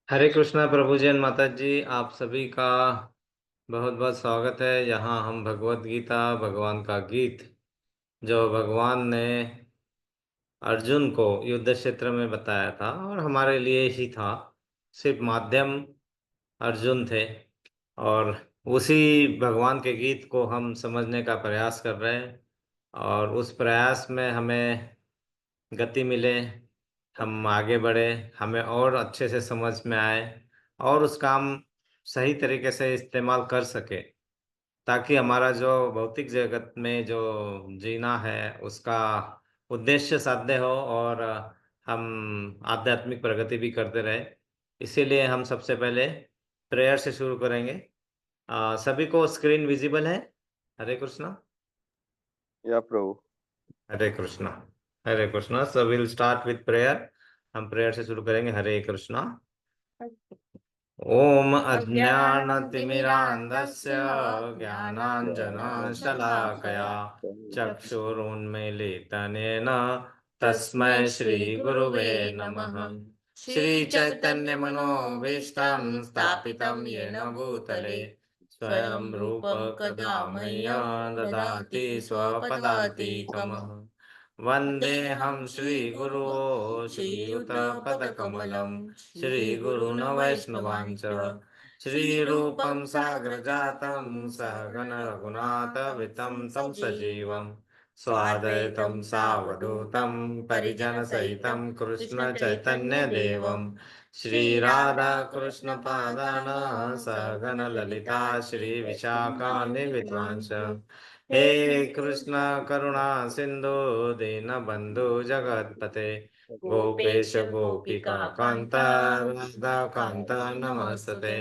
हरे कृष्णा प्रभु जैन माता जी, आप सभी का बहुत बहुत स्वागत है। यहाँ हम भगवत गीता भगवान का गीत जो भगवान ने अर्जुन को युद्ध क्षेत्र में बताया था और हमारे लिए ही था, सिर्फ माध्यम अर्जुन थे। और उसी भगवान के गीत को हम समझने का प्रयास कर रहे हैं और उस प्रयास में हमें गति मिले, हम आगे बढ़े, हमें और अच्छे से समझ में आए और उस काम सही तरीके से इस्तेमाल कर सके, ताकि हमारा जो भौतिक जगत में जो जीना है उसका उद्देश्य साध्य हो और हम आध्यात्मिक प्रगति भी करते रहे। इसीलिए हम सबसे पहले प्रेयर से शुरू करेंगे। सभी को स्क्रीन विजिबल है? हरे कृष्णा। या प्रभु। Hare Krishna. Hare Krishna. So will start with prayer. हम प्रेयर से शुरू करेंगे। हरे कृष्णा। ओम अज्ञानतिमिरान्धस्य ज्ञानाञ्जनशलाकया चक्षुरुन्मीलितं येन तस्मै श्रीगुरुवे नमः। श्रीचैतन्यमनोभीष्टं स्थापितं येन भूतले स्वयं रूप कदा मह्यं ददाति स्वपदान्तिकम्। वन्देऽहं श्रीगुरो श्रीयुतपदकमलं श्रीगुरून् वैष्णवांश्च श्रीरूपं साग्रजातं सहगण रघुनाथवितं तं सजीवं स्वाद्वैतं सावधूतं परिजनसहितं कृष्णचैतन्यदेवं श्रीराधाकृष्णपादान् सहगण ललिता श्रीविशाखान्वितांश्च। हे कृष्ण करुणा सिंधु दीनबंधु जगतपते गोपेश गोपिका कांत राधा कांत नमस्ते।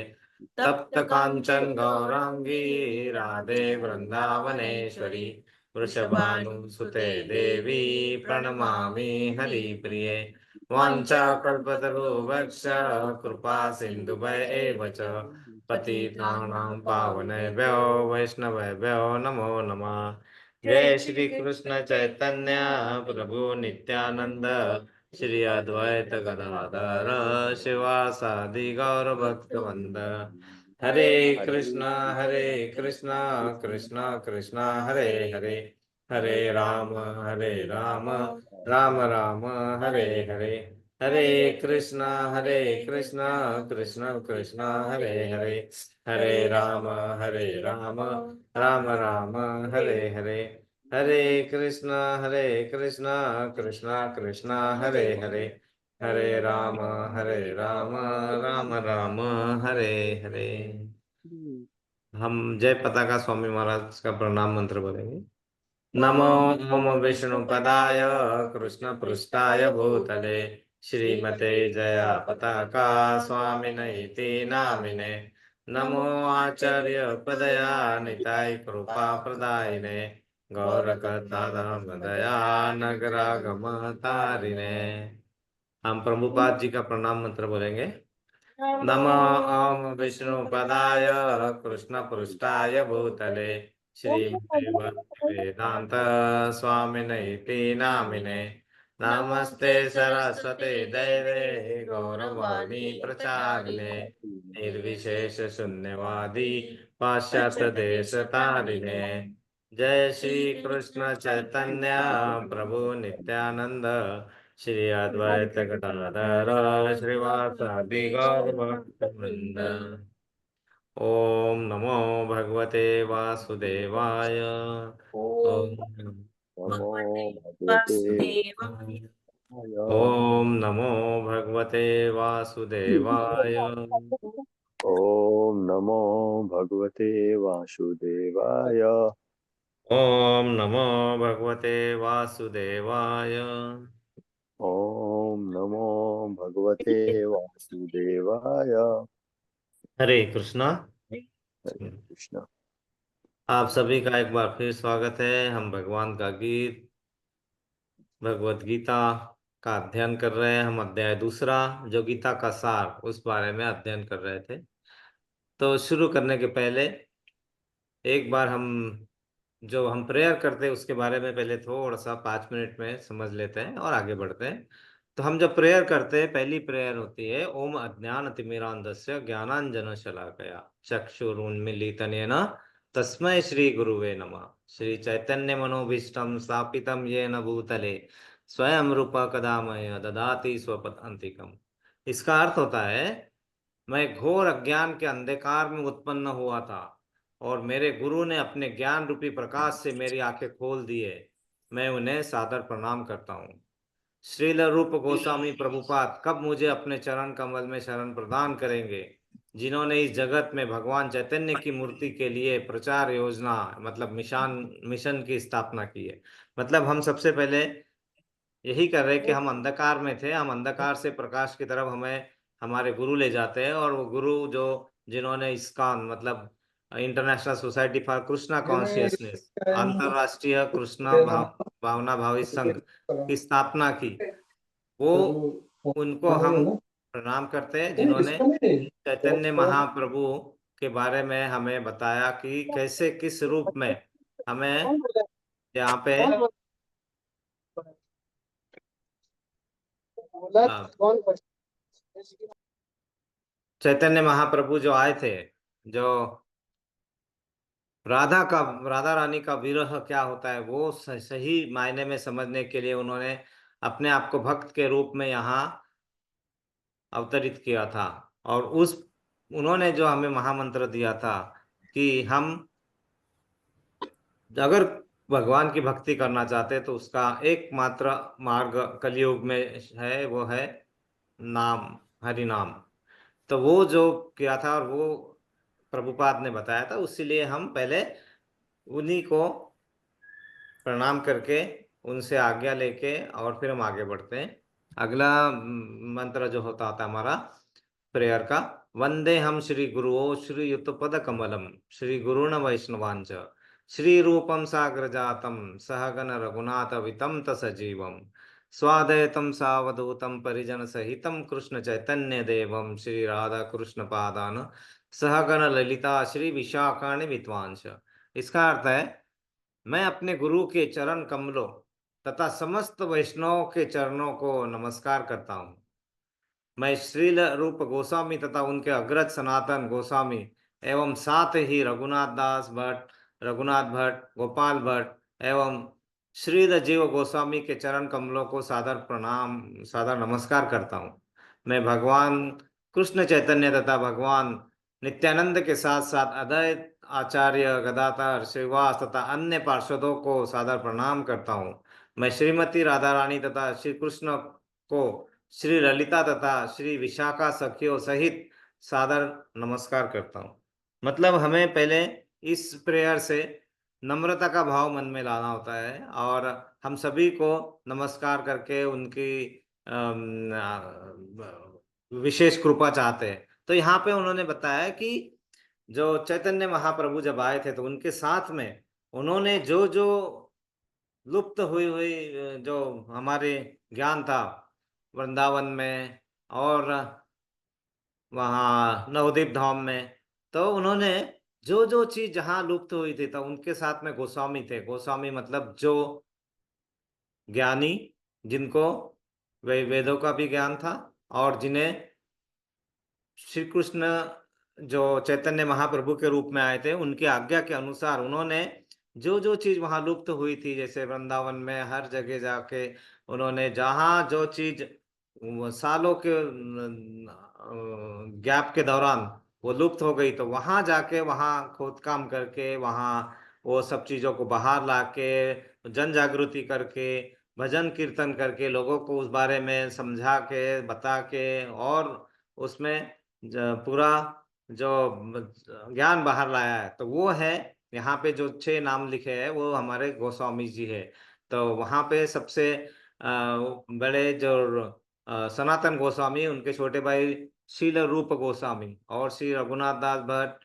तप्त कांचन गौरांगी राधे वृंदावनेश्वरी वृषभानुसुते देवी प्रणमामि हरिप्रिये। वाञ्छाकल्पतरुभ्यश्च कृपा सिन्धुभ्य एव च पतितानां पावनेभ्यो वैष्णवेभ्यो नमो नमः। जय श्री कृष्ण चैतन्य प्रभु नित्यानंद श्री अद्वैत गदाधर शिवासादि गौर भक्तवृंद। हरे कृष्णा कृष्णा कृष्णा हरे हरे, हरे राम राम राम हरे हरे। हरे कृष्णा कृष्ण कृष्ण हरे हरे, हरे राम राम राम हरे हरे। हरे कृष्णा कृष्णा कृष्णा हरे हरे, हरे राम राम राम हरे हरे। हम जय पताका स्वामी महाराज का प्रणाम मंत्र बोलेंगे। नमो ओम विष्णुपदाय कृष्णपृष्ठाय भूतले श्रीमते जया पताका स्वामिनैति नामिने। नमो आचार्य पदया निताय कृपा प्रदायिने गौरकर्तारमदया नगरागम तारिणे। हम प्रभुपाद जी का प्रणाम मंत्र बोलेंगे। नमो ओम विष्णुपदाय कृष्णपृष्ठाय भूतले श्रीमते वेदांत स्वामिनैति नामिने। नमस्ते सरस्वते दैवे गौरवाणी प्रचारिणे निर्विशेष शून्यवादी पाश्चात्य देश तारिणे। जय श्री कृष्ण चैतन्य प्रभु नित्यानंद श्री अद्वैत गदाधर श्रीवासादि गौर भक्तवृंद। ओम नमो भगवते वासुदेवाय। ओम नमो भगवते वासुदेवाय। वासुदेवाय। ओम नमो भगवते वासुदेवाय। ओम नमो भगवते वासुदेवाय। ओम नमो भगवते वासुदेवाय। ओम नमो भगवते वासुदेवाय। हरे कृष्णा। हरे कृष्ण। आप सभी का एक बार फिर स्वागत है। हम भगवान का गीत भगवत गीता का अध्ययन कर रहे हैं। हम अध्याय दूसरा जो गीता का सार उस बारे में अध्ययन कर रहे थे। तो शुरू करने के पहले एक बार हम जो हम प्रेयर करते हैं उसके बारे में पहले थोड़ा सा 5 मिनट में समझ लेते हैं और आगे बढ़ते हैं। तो हम जब प्रेयर करते हैं, पहली प्रेयर होती है, ओम अज्ञानतिमिरान्धस्य ज्ञानांजन शलाकया चक्षुरुन्मीलितं येन तस्मै श्री गुरुवे नमः। श्री चैतन्य मनोभीष्टं स्थापितं येन भूतले स्वयं रूप कदा मह्यं ददाति स्वपदान्तिकम्। इसका अर्थ होता है, मैं घोर अज्ञान के अंधकार में उत्पन्न हुआ था और मेरे गुरु ने अपने ज्ञान रूपी प्रकाश से मेरी आंखें खोल दिए। मैं उन्हें सादर प्रणाम करता हूँ। श्रील रूप गोस्वामी प्रभुपाद कब मुझे अपने चरण कमल में शरण प्रदान करेंगे, जिन्होंने इस जगत में भगवान चैतन्य की मूर्ति के लिए प्रचार योजना, मतलब मिशन मिशन की स्थापना की है। मतलब हम सबसे पहले यही कर रहे हैं कि हम अंधकार में थे, हम अंधकार से प्रकाश की तरफ हमें हमारे गुरु ले जाते हैं। और वो गुरु जो जिन्होंने इस्कॉन, मतलब international society for Krishna consciousness, अंतरराष्ट्रीय कृष्णा भावना भावी संघ की स्थापना की, वो उनको हम प्रणाम करते हैं, जिन्होंने चैतन्य महाप्रभु के बारे में हमें बताया कि कैसे किस रूप में हमें यहाँ पे चैतन्य महाप्रभु जो आए थे, जो राधा का, राधा रानी का विरह क्या होता है वो सही मायने में समझने के लिए उन्होंने अपने आप को भक्त के रूप में यहाँ अवतरित किया था। और उस उन्होंने जो हमें महामंत्र दिया था कि हम अगर भगवान की भक्ति करना चाहते हैं तो उसका एकमात्र मार्ग कलयुग में है, वो है नाम, हरि नाम। तो वो जो किया था और वो प्रभुपाद ने बताया था, उसीलिए हम पहले उन्हीं को प्रणाम करके उनसे आज्ञा लेके और फिर हम आगे बढ़ते हैं। अगला मंत्र जो होता था हमारा प्रेयर का, वंदे हम श्री गुरुओ श्री युत पद कमलम श्री गुरुण वैष्णवांच श्री रूपम साग्र जातम सहगन रघुनाथ वितम तसजीवम स्वादयतम सावधूतम परिजन सहितम कृष्ण चैतन्य देवम श्री राधा कृष्ण पादान सहगन ललिता श्री विशाखानि विद्वांस। इसका अर्थ है, मैं अपने गुरु के चरण कमलों तथा समस्त वैष्णवों के चरणों को नमस्कार करता हूँ। मैं श्रील रूप गोस्वामी तथा उनके अग्रज सनातन गोस्वामी एवं साथ ही रघुनाथ दास भट्ट, रघुनाथ भट्ट, गोपाल भट्ट एवं श्रीध जीव गोस्वामी के चरण कमलों को सादर प्रणाम, सादर नमस्कार करता हूँ। मैं भगवान कृष्ण चैतन्य तथा भगवान नित्यानंद के साथ साथ अद्वैत आचार्य गदाधर श्रीवास तथा अन्य पार्षदों को सादर प्रणाम करता हूँ। मैं श्रीमती राधा रानी तथा श्री कृष्ण को, श्री ललिता तथा श्री विशाखा सखियों सहित सादर नमस्कार करता हूँ। मतलब हमें पहले इस प्रेयर से नम्रता का भाव मन में लाना होता है और हम सभी को नमस्कार करके उनकी विशेष कृपा चाहते हैं। तो यहाँ पे उन्होंने बताया कि जो चैतन्य महाप्रभु जब आए थे तो उनके साथ में उन्होंने जो जो लुप्त हुई हुई जो हमारे ज्ञान था वृंदावन में और वहाँ नवदीप धाम में, तो उन्होंने जो जो चीज जहाँ लुप्त हुई थी तो उनके साथ में गोस्वामी थे। गोस्वामी मतलब जो ज्ञानी, जिनको वेदों का भी ज्ञान था और जिन्हें श्री कृष्ण जो चैतन्य महाप्रभु के रूप में आए थे उनकी आज्ञा के अनुसार उन्होंने जो जो चीज वहां लुप्त हुई थी, जैसे वृंदावन में हर जगह जाके उन्होंने जहाँ जो चीज सालों के गैप के दौरान वो लुप्त हो गई, तो वहां जाके वहां खोद काम करके वहां वो सब चीजों को बाहर लाके जन जागृति करके भजन कीर्तन करके लोगों को उस बारे में समझा के बता के और उसमें पूरा जो ज्ञान बाहर लाया है, तो वो है यहाँ पे जो 6 नाम लिखे हैं वो हमारे गोस्वामी जी है। तो वहाँ पे सबसे बड़े जो सनातन गोस्वामी, उनके छोटे भाई शील रूप गोस्वामी और श्री रघुनाथ दास भट्ट,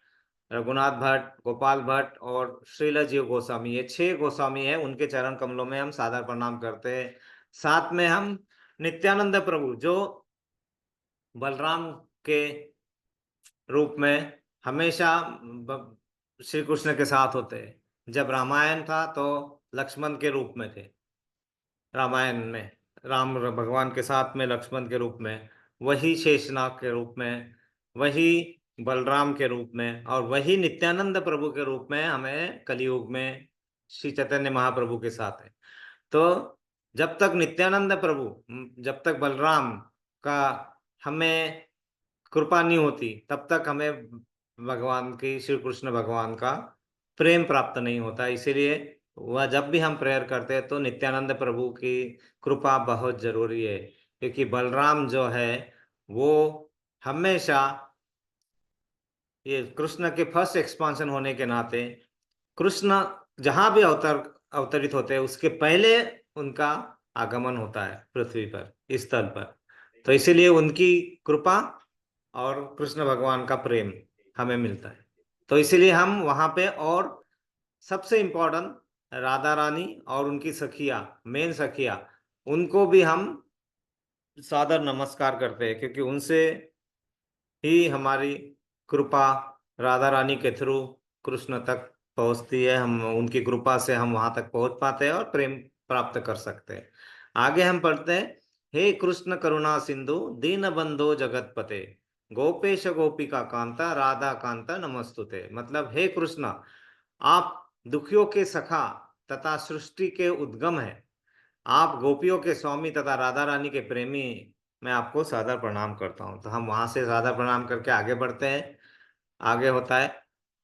रघुनाथ भट्ट, गोपाल भट्ट और श्रील जीव गोस्वामी, ये 6 गोस्वामी है। उनके चरण कमलों में हम सादर प्रणाम करते हैं। साथ में हम नित्यानंद प्रभु जो बलराम के रूप में हमेशा श्री कृष्ण के साथ होते हैं। जब रामायण था तो लक्ष्मण के रूप में थे रामायण में, राम भगवान के साथ में लक्ष्मण के रूप में, वही शेषनाग के रूप में, वही बलराम के रूप में, और वही नित्यानंद प्रभु के रूप में हमें कलयुग में श्री चैतन्य महाप्रभु के साथ है। तो जब तक नित्यानंद प्रभु, जब तक बलराम का हमें कृपा नहीं होती, तब तक हमें भगवान की, श्री कृष्ण भगवान का प्रेम प्राप्त नहीं होता। इसीलिए वह जब भी हम प्रेयर करते हैं तो नित्यानंद प्रभु की कृपा बहुत जरूरी है, क्योंकि बलराम जो है वो हमेशा, ये कृष्ण के फर्स्ट एक्सपांशन होने के नाते, कृष्ण जहां भी अवतरित होते हैं उसके पहले उनका आगमन होता है पृथ्वी पर, इस स्थल पर। तो इसीलिए उनकी कृपा और कृष्ण भगवान का प्रेम हमें मिलता है। तो इसीलिए हम वहां पे, और सबसे इम्पोर्टेंट राधा रानी और उनकी सखिया, मेन सखिया, उनको भी हम सादर नमस्कार करते हैं, क्योंकि उनसे ही हमारी कृपा राधा रानी के थ्रू कृष्ण तक पहुंचती है। हम उनकी कृपा से हम वहां तक पहुंच पाते हैं और प्रेम प्राप्त कर सकते हैं। आगे हम पढ़ते हैं, हे कृष्ण करुणा सिंधु दीन बंधो जगतपते, गोपेश गोपिका कांता राधा कांता नमस्तुते। मतलब हे कृष्ण, आप दुखियों के सखा तथा सृष्टि के उद्गम है, आप गोपियों के स्वामी तथा राधा रानी के प्रेमी, मैं आपको सादर प्रणाम करता हूँ। तो हम वहां से सादर प्रणाम करके आगे बढ़ते हैं। आगे होता है,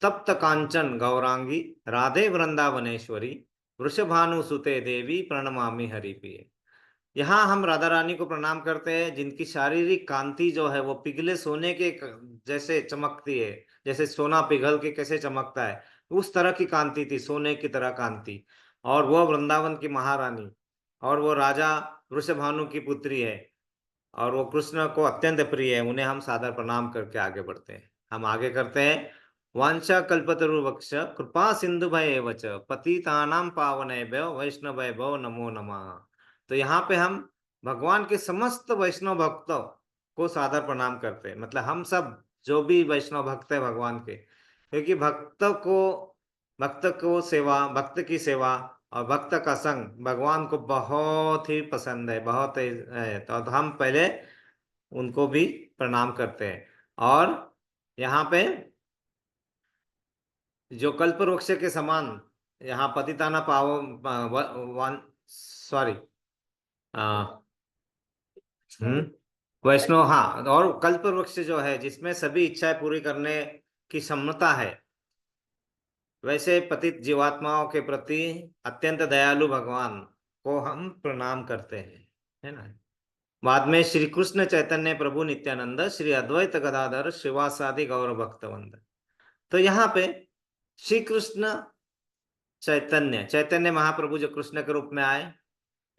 तप्त कांचन गौरांगी राधे वृंदावनेश्वरी, वृषभानुसुते देवी प्रणमामि हरिप्रिय। यहाँ हम राधा रानी को प्रणाम करते हैं, जिनकी शारीरिक कांति जो है वो पिघले सोने के जैसे चमकती है, जैसे सोना पिघल के कैसे चमकता है, उस तरह की कांति थी, सोने की तरह कांति। और वो वृंदावन की महारानी, और वो राजा वृषभानु की पुत्री है, और वो कृष्ण को अत्यंत प्रिय है। उन्हें हम सादर प्रणाम करके आगे बढ़ते हैं। हम आगे करते हैं, वांछा कल्पतरुवक्ष कृपा सिंधु भय एव च पतितानां पावनेभ्यो वैष्णवेभ्यो नमो नमः। तो यहाँ पे हम भगवान के समस्त वैष्णव भक्तों को सादर प्रणाम करते हैं। मतलब हम सब जो भी वैष्णव भक्त है भगवान के, क्योंकि भक्त को सेवा, भक्त की सेवा और भक्त का संग भगवान को बहुत ही पसंद है, बहुत ही है। तो हम पहले उनको भी प्रणाम करते हैं। और यहाँ पे जो कल्प वृक्ष के समान, यहाँ पतिताना पाव वन, सॉरी, हम्म वैष्णव, हाँ, और कल्प वृक्ष जो है जिसमें सभी इच्छाएं पूरी करने की क्षमता है, वैसे पतित जीवात्माओं के प्रति अत्यंत दयालु भगवान को हम प्रणाम करते हैं, है ना। बाद में श्री कृष्ण चैतन्य प्रभु नित्यानंद श्री अद्वैत गदाधर श्रीवासादि गौर भक्तवंद। तो यहाँ पे श्री कृष्ण चैतन्य, चैतन्य महाप्रभु जो कृष्ण के रूप में आए,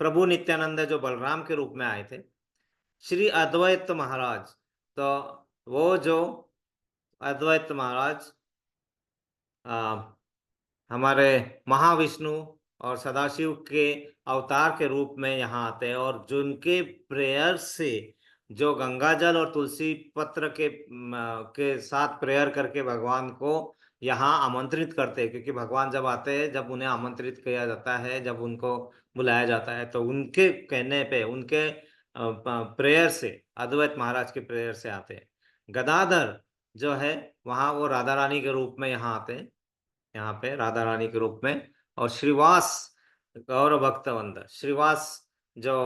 प्रभु नित्यानंद जो बलराम के रूप में आए थे, श्री अद्वैत महाराज, तो वो जो अद्वैत महाराज हमारे महाविष्णु और सदाशिव के अवतार के रूप में यहाँ आते हैं, और जो उनके प्रेयर से, जो गंगा जल और तुलसी पत्र के साथ प्रेयर करके भगवान को यहाँ आमंत्रित करते हैं। क्योंकि भगवान जब आते हैं, जब उन्हें आमंत्रित किया जाता है, जब उनको बुलाया जाता है, तो उनके कहने पे, उनके प्रेयर से, अद्वैत महाराज के प्रेयर से आते हैं। गदाधर जो है वहाँ, वो राधा रानी के रूप में यहाँ आते हैं, यहाँ पे राधा रानी के रूप में। और श्रीवास गौर भक्तवंद, श्रीवास जो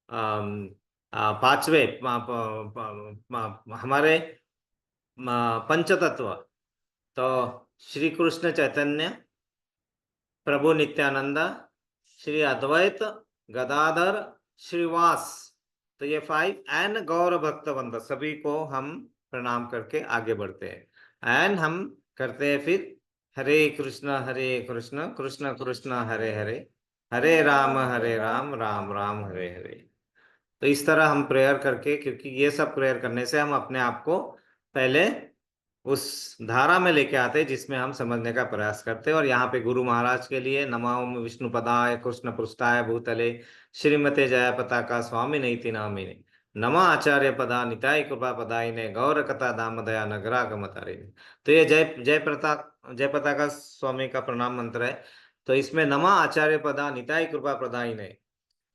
पांचवे हमारे पंचतत्व, तो श्री कृष्ण चैतन्य प्रभु नित्यानंद श्री अद्वैत गदाधर श्रीवास, तो ये फाइव एंड गौर भक्तवंद, सभी को हम प्रणाम करके आगे बढ़ते हैं। एंड हम करते हैं फिर हरे कृष्ण कृष्ण कृष्ण हरे हरे, हरे राम राम राम हरे हरे। तो इस तरह हम प्रेयर करके, क्योंकि ये सब प्रेयर करने से हम अपने आप को पहले उस धारा में लेके आते हैं जिसमें हम समझने का प्रयास करते हैं। और यहाँ पे गुरु महाराज के लिए नमामि विष्णु पदाय कृष्ण पृष्ठाय भूतले श्रीमते जया पताका स्वामी नैति नामिने, नमा आचार्य पदा निताय कृपा पदाइने गौर कथा धाम दया नगरागमतारिणे। तो ये जय पताका स्वामी का प्रणाम मंत्र है। तो इसमें नमा आचार्य पदा निताय कृपा प्रदायिने,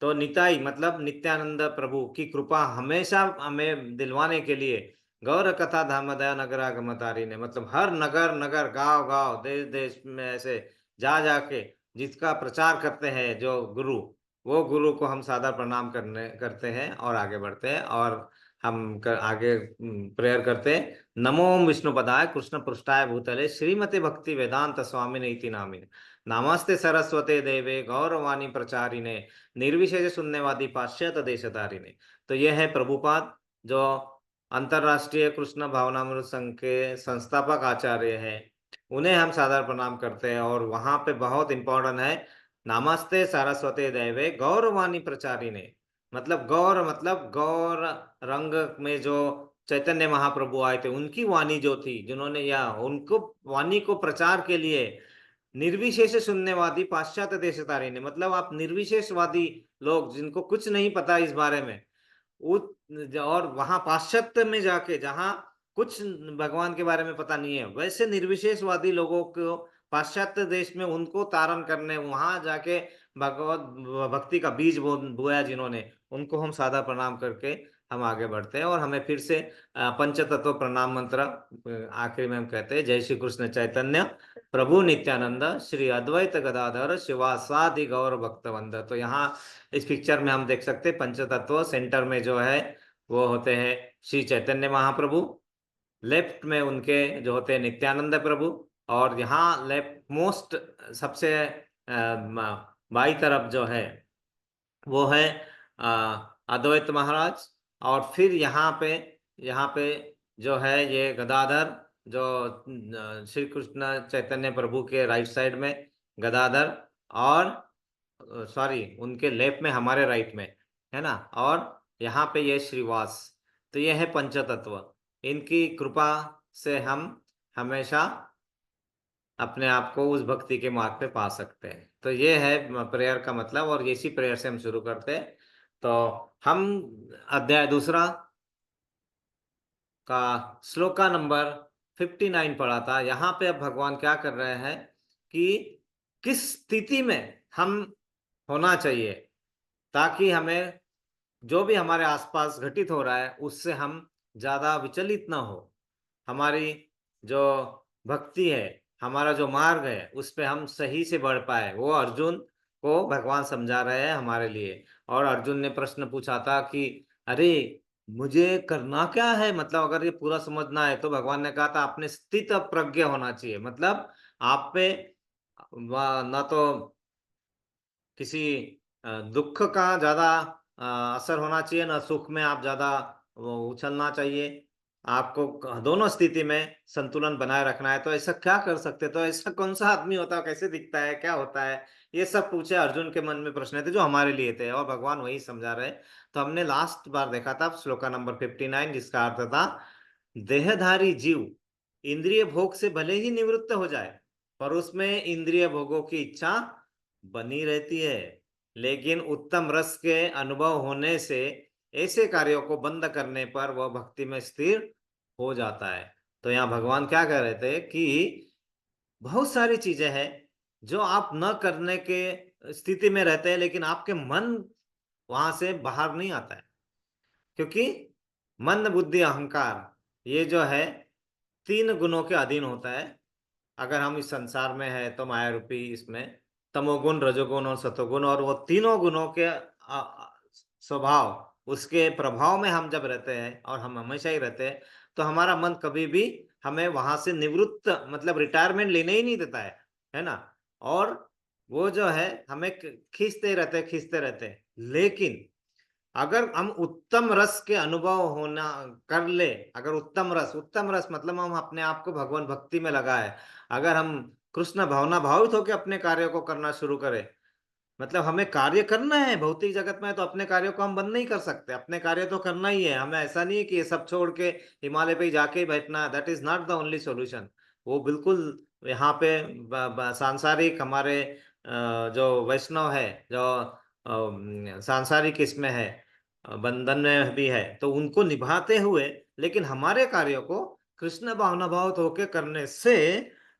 तो निताई मतलब नित्यानंद प्रभु की कृपा हमेशा हमें दिलवाने के लिए गौर कथा धाम दया नगरागमतारी ने, मतलब हर नगर नगर गांव गांव देश देश में ऐसे जा जाके जिसका प्रचार करते हैं जो गुरु, वो गुरु को हम सादर प्रणाम करते हैं और आगे बढ़ते हैं। और आगे प्रेयर करते हैं। नमो विष्णुपदाय कृष्ण पृष्ठाय भूतले श्रीमते भक्ति वेदांत स्वामिने इति नामिने, नमस्ते सरस्वते देवे गौरवाणी प्रचारिणे निर्विशेष शून्यवादी पाश्चात्य देशधारिणे। तो यह है प्रभुपाद जो अंतरराष्ट्रीय कृष्ण भावनामृत संघ के संस्थापक आचार्य हैं, उन्हें हम सादर प्रणाम करते हैं। और वहां पे बहुत इंपॉर्टेंट है, नमस्ते सरस्वती देवे गौरवाणी प्रचारिणे, मतलब गौर मतलब गौर रंग में जो चैतन्य महाप्रभु आए थे उनकी वाणी जो थी, जिन्होंने या उनको वाणी को प्रचार के लिए निर्विशेष शून्यवादी पाश्चात्य देशतारिणी, मतलब आप निर्विशेषवादी लोग जिनको कुछ नहीं पता इस बारे में, और वहां पाश्चात्य में जाके जहां कुछ भगवान के बारे में पता नहीं है, वैसे निर्विशेषवादी लोगों को पाश्चात्य देश में उनको तारण करने वहां जाके भगवत भक्ति का बीज बोया जिन्होंने, उनको हम सादा प्रणाम करके हम आगे बढ़ते हैं। और हमें फिर से पंच तत्व प्रणाम मंत्र आखिरी में हम कहते हैं, जय श्री कृष्ण चैतन्य प्रभु नित्यानंद श्री अद्वैत गदाधर शिवासादि गौर भक्तवंद। तो यहाँ इस पिक्चर में हम देख सकते हैं पंच तत्व, सेंटर में जो है वो होते हैं श्री चैतन्य महाप्रभु, लेफ्ट में उनके जो होते हैं नित्यानंद प्रभु, और यहाँ लेफ्ट मोस्ट सबसे बाई तरफ जो है वो है अद्वैत महाराज। और फिर यहाँ पे जो है ये गदाधर, जो श्री कृष्ण चैतन्य प्रभु के राइट साइड में गदाधर, और सॉरी उनके लेफ्ट में हमारे राइट में है ना, और यहाँ पे ये श्रीवास। तो ये है पंचतत्व, इनकी कृपा से हम हमेशा अपने आप को उस भक्ति के मार्ग पे पा सकते हैं। तो ये है प्रेयर का मतलब, और इसी प्रेयर से हम शुरू करते हैं। तो हम अध्याय दूसरा का श्लोका नंबर 59 पढ़ा था। यहाँ पे अब भगवान क्या कर रहे हैं कि किस स्थिति में हम होना चाहिए ताकि हमें जो भी हमारे आसपास घटित हो रहा है उससे हम ज्यादा विचलित ना हो, हमारी जो भक्ति है, हमारा जो मार्ग है उस पे हम सही से बढ़ पाए, वो अर्जुन को भगवान समझा रहे हैं हमारे लिए। और अर्जुन ने प्रश्न पूछा था कि अरे मुझे करना क्या है, मतलब अगर ये पूरा समझना है, तो भगवान ने कहा था आपने स्थित प्रज्ञ होना चाहिए, मतलब आप पे ना तो किसी दुख का ज्यादा असर होना चाहिए, ना सुख में आप ज्यादा उछलना चाहिए, आपको दोनों स्थिति में संतुलन बनाए रखना है। तो ऐसा क्या कर सकते, तो ऐसा कौन सा आदमी होता है, कैसे दिखता है, क्या होता है, ये सब पूछे अर्जुन के मन में प्रश्न थे जो हमारे लिए थे, और भगवान वही समझा रहे। तो हमने लास्ट बार देखा था श्लोका नंबर 59, जिसका अर्थ था देहधारी जीव इंद्रिय भोग से भले ही निवृत्त हो जाए पर उसमें इंद्रिय भोगों की इच्छा बनी रहती है, लेकिन उत्तम रस के अनुभव होने से ऐसे कार्यों को बंद करने पर वह भक्ति में स्थिर हो जाता है। तो यहाँ भगवान क्या कह रहे थे कि बहुत सारी चीजें हैं जो आप न करने के स्थिति में रहते हैं, लेकिन आपके मन वहां से बाहर नहीं आता है, क्योंकि मन बुद्धि अहंकार ये जो है तीन गुणों के अधीन होता है। अगर हम इस संसार में है तो माया रूपी इसमें तमोगुण रजोगुण और सतोगुण, और वो तीनों गुणों के स्वभाव उसके प्रभाव में हम जब रहते हैं, और हम हमेशा ही रहते हैं, तो हमारा मन कभी भी हमें वहां से निवृत्त मतलब रिटायरमेंट लेने ही नहीं देता है ना। और वो जो है हमें खींचते रहते हैं। लेकिन अगर हम उत्तम रस के अनुभव होना कर ले, अगर उत्तम रस मतलब हम अपने आप को भगवान भक्ति में लगाए, अगर हम कृष्ण भावना भावित होकर अपने कार्यों को करना शुरू करें, मतलब हमें कार्य करना है भौतिक जगत में, तो अपने कार्यों को हम बंद नहीं कर सकते, अपने कार्य तो करना ही है हमें। ऐसा नहीं है कि ये सब छोड़ के हिमालय पे ही जाके ही बैठना, that is not the only solution. वो बिल्कुल यहाँ पे सांसारिक हमारे जो वैष्णव है, जो सांसारिक इसमें है, बंधन में भी है, तो उनको निभाते हुए लेकिन हमारे कार्यों को कृष्ण भावना भाव होके करने से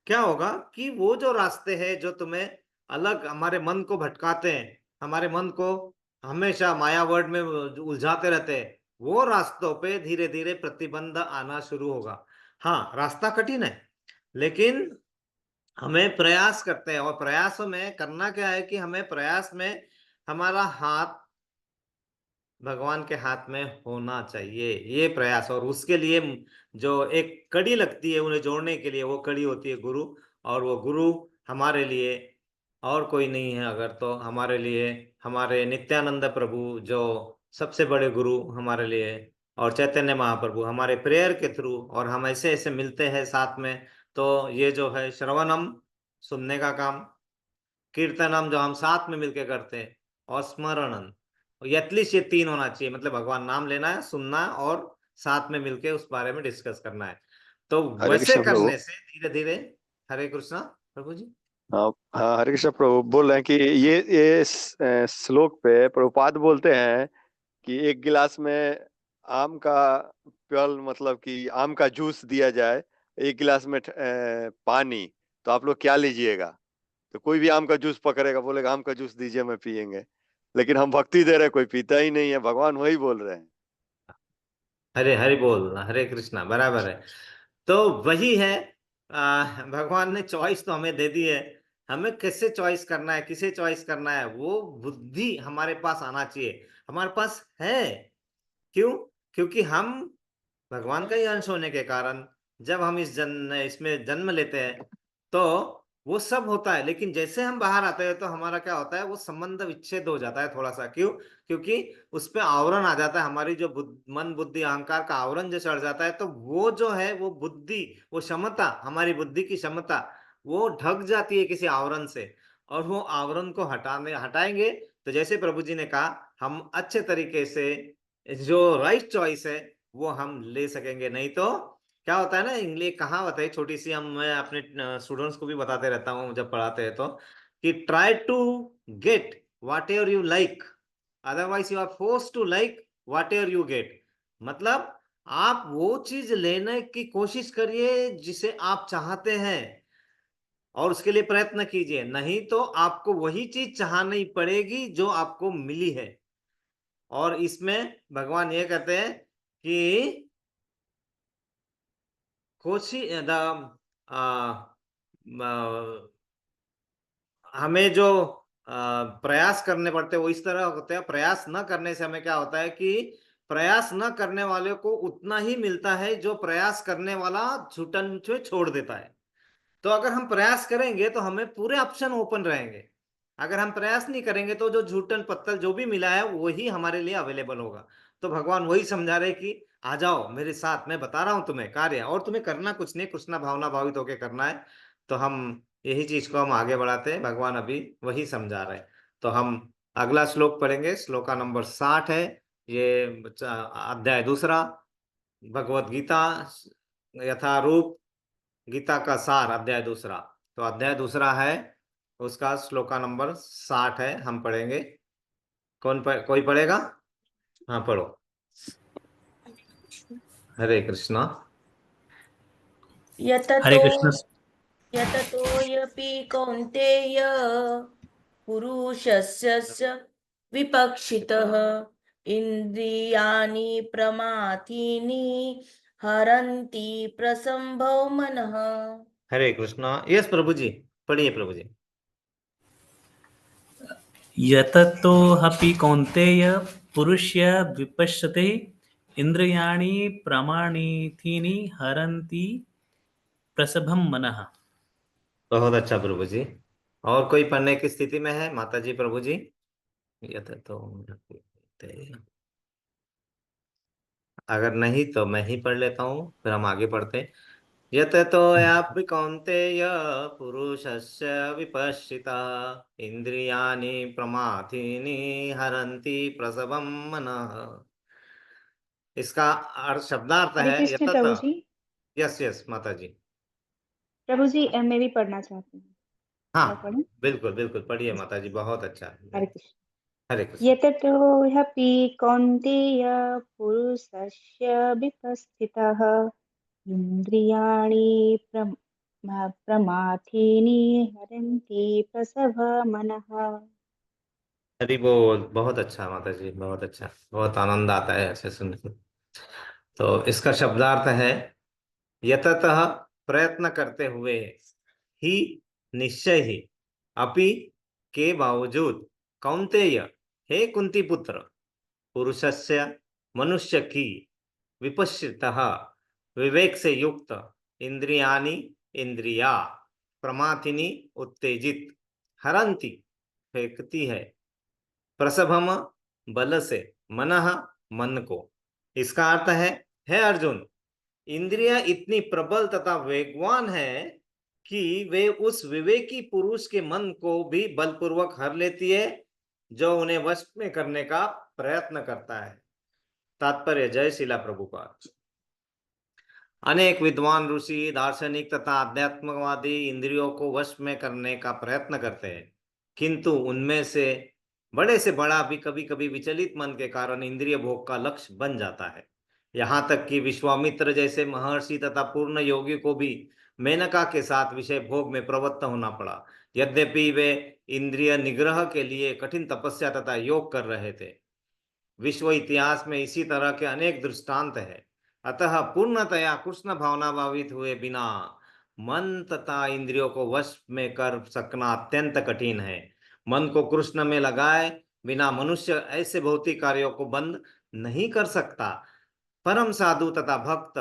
क्या होगा कि वो जो रास्ते हैं जो तुम्हें अलग हमारे मन को भटकाते हैं, हमारे मन को हमेशा माया वर्ड में उलझाते रहते हैं, वो रास्तों पे धीरे धीरे प्रतिबंध आना शुरू होगा। हाँ, रास्ता कठिन है, लेकिन हमें प्रयास करते हैं, और प्रयासों में करना क्या है कि हमें प्रयास में हमारा हाथ भगवान के हाथ में होना चाहिए, ये प्रयास। और उसके लिए जो एक कड़ी लगती है उन्हें जोड़ने के लिए, वो कड़ी होती है गुरु। और वो गुरु हमारे लिए और कोई नहीं है, अगर तो हमारे लिए हमारे नित्यानंद प्रभु, जो सबसे बड़े गुरु हमारे लिए, और चैतन्य महाप्रभु हमारे प्रेयर के थ्रू, और हम ऐसे ऐसे मिलते हैं साथ में। तो ये जो है श्रवणम, सुनने का काम, कीर्तनम जो हम साथ में मिलके करते हैं, और स्मरणम, एटलीस्ट ये तीन होना चाहिए। मतलब भगवान नाम लेना है, सुनना है, और साथ में मिलके उस बारे में डिस्कस करना है। तो हरे वैसे कृष्ण प्रभु। करने से धीरे धीरे। हरे कृष्णा प्रभु जी। हाँ हाँ, हरे कृष्ण प्रभु बोल रहे हैं कि ये श्लोक पे प्रभुपाद बोलते हैं कि एक गिलास में आम का प्याल, मतलब कि आम का जूस दिया जाए, एक गिलास में पानी, तो आप लोग क्या लीजिएगा? तो कोई भी आम का जूस पकड़ेगा, बोलेगा आम का जूस दीजिए, मैं पियेंगे। लेकिन हम भक्ति दे रहे हैं, कोई पीता ही नहीं है, भगवान वही बोल रहे हैं। हरे हरि बोल, हरे कृष्णा, बराबर है। तो वही है, भगवान ने चॉइस तो हमें दे दी है। हमें कैसे चॉइस करना है, किसे चॉइस करना है, वो बुद्धि हमारे पास आना चाहिए। हमारे पास है। क्यों? क्योंकि हम भगवान का ही अंश होने के कारण जब हम इसमें जन्म लेते हैं, तो वो सब होता है। लेकिन जैसे हम बाहर आते हैं तो हमारा क्या होता है, वो संबंध विच्छेद हो जाता है थोड़ा सा। क्यों? क्योंकि उस पे आवरण आ जाता है, हमारी जो मन बुद्धि अहंकार का आवरण जो चढ़ जाता है, तो वो जो है वो बुद्धि, वो क्षमता, हमारी बुद्धि की क्षमता, वो ढक जाती है किसी आवरण से। और वो आवरण को हटाएंगे, तो जैसे प्रभु जी ने कहा, हम अच्छे तरीके से जो राइट चॉइस है वो हम ले सकेंगे। नहीं तो क्या होता है ना, इंग्लिश कहावत है छोटी सी, हम मैं अपने स्टूडेंट्स को भी बताते रहता हूँ जब पढ़ाते हैं तो, कि try to get whatever you like, otherwise you are force to like whatever you get. मतलब आप वो चीज लेने की कोशिश करिए जिसे आप चाहते हैं, और उसके लिए प्रयत्न कीजिए, नहीं तो आपको वही चीज चाहनी पड़ेगी जो आपको मिली है। और इसमें भगवान ये कहते हैं कि कोशिश हमें जो प्रयास करने पड़ते हैं वो इस तरह होते हैं। प्रयास न करने से हमें क्या होता है कि प्रयास न करने वाले को उतना ही मिलता है जो प्रयास करने वाला छूटन से छोड़ देता है। तो अगर हम प्रयास करेंगे तो हमें पूरे ऑप्शन ओपन रहेंगे। अगर हम प्रयास नहीं करेंगे तो जो झूठन पत्तल जो भी मिला है वही हमारे लिए अवेलेबल होगा। तो भगवान वही समझा रहे कि आ जाओ मेरे साथ, मैं बता रहा हूं तुम्हें कार्य, और तुम्हें करना कुछ नहीं, कृष्णा भावना भावित होकर करना है। तो हम यही चीज को हम आगे बढ़ाते हैं, भगवान अभी वही समझा रहे हैं। तो हम अगला श्लोक पढ़ेंगे, श्लोका नंबर 60 है। ये अध्याय दूसरा, भगवत गीता यथारूप, गीता का सार, अध्याय दूसरा। तो अध्याय दूसरा है, उसका श्लोका नंबर 60 है, हम पढ़ेंगे। कोई पढ़ेगा? हाँ, पढ़ो। हरे कृष्णा। हरे कृष्ण। यततोऽपि कौन्तेय पुरुषस्य विपक्षितः इन्द्रियाणि प्रमाथीनि हरन्ति प्रसम्भो मनः। हरे कृष्णा। यस प्रभु जी, पढ़िए प्रभु जी। यततो अपि कौन्तेय पुरुष्य विपश्यते इंद्रियाणि प्रमाणितीनि हरन्ति प्रसभं मनः। बहुत अच्छा प्रभु जी। और कोई पढ़ने की स्थिति में है माता जी, प्रभु जी? यथ तो अगर नहीं तो मैं ही पढ़ लेता हूँ, फिर हम आगे बढ़ते हैं। यत तो यापि कौन्तेय पुरुषस्य विपश्चिता इंद्रियाणि प्रमाथीनि हरन्ति प्रसवं मनः। इसका शब्दार्थ हरे है कृष्ण यतत। प्रभु जी। यस यस माता जी। प्रभु जी मैं भी पढ़ना चाहती हूँ। मैं हाँ, पढ़ूं? बिल्कुल बिल्कुल पढ़िए माता जी, बहुत अच्छा है। हरे कृष्ण। हरे कृष्ण। यततो ह्यपि कौन्तेय पुरुषस्य विपस्थितः इन्द्रियाणि प्रमाथीनि हरन्ति प्रसभ मनः। हरि बोल। बहुत अच्छा माता जी, बहुत अच्छा, बहुत आनंद आता है ऐसे सुनकर। तो इसका शब्दार्थ है, यततः प्रयत्न करते हुए ही, निश्चय ही, अपि के बावजूद, कौन्तेय, हे कुंती पुत्र, पुरुषस्य, मनुष्य की, विपश्चितः, विवेक से युक्त, इंद्रियानि, इंद्रिया, प्रमाथिनी, उत्तेजित, हरंती, फेंकती है, प्रसभम, बल से, मनः, मन को। इसका अर्थ है अर्जुन, इंद्रियां इतनी प्रबल तथा वेगवान है कि वे उस विवेकी पुरुष के मन को भी बलपूर्वक हर लेती है, जो उन्हें वश में करने का प्रयत्न करता है। तात्पर्य, जय शिला प्रभुपाद। अनेक विद्वान ऋषि, दार्शनिक तथा आध्यात्मवादी इंद्रियों को वश में करने का प्रयत्न करते हैं, किंतु उनमें से बड़ा भी कभी कभी विचलित मन के कारण इंद्रिय भोग का लक्ष्य बन जाता है। यहाँ तक कि विश्वामित्र जैसे महर्षि तथा पूर्ण योगी को भी मेनका के साथ विषय भोग में प्रवृत्त होना पड़ा, यद्यपि वे इंद्रिय निग्रह के लिए कठिन तपस्या तथा योग कर रहे थे। विश्व इतिहास में इसी तरह के अनेक दृष्टांत है। अतः पूर्णतया कृष्ण भावना भावित हुए बिना मन तथा इंद्रियों को वश में कर सकना अत्यंत कठिन है। मन को कृष्ण में लगाए बिना मनुष्य ऐसे भौतिक कार्यों को बंद नहीं कर सकता। परम साधु तथा भक्त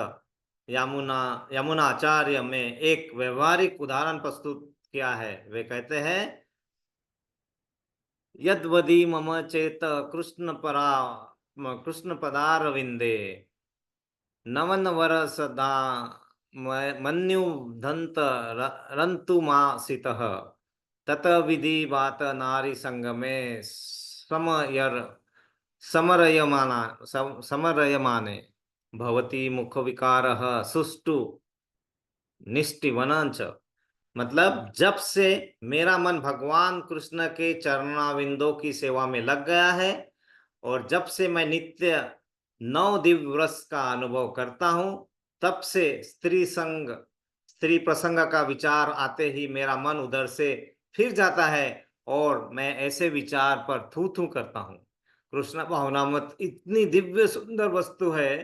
यमुनाचार्य में एक व्यवहारिक उदाहरण प्रस्तुत किया है। वे कहते हैं, यद्वदी मम चेत कृष्ण पदारविंदे, नवन वरसदा मन्युधंत रंतुमासितः, तत विधि बात नारी संग में समरयमाने भवती मुख विकारः सुष्टु निष्टिवनंच। मतलब, जब से मेरा मन भगवान कृष्ण के चरणाविंदों की सेवा में लग गया है, और जब से मैं नित्य 9 दिव्य व्रत का अनुभव करता हूं, तब से स्त्री प्रसंग का विचार आते ही मेरा मन उधर से फिर जाता है, और मैं ऐसे विचार पर थू थू करता हूं। कृष्ण भावनामत इतनी दिव्य सुंदर वस्तु है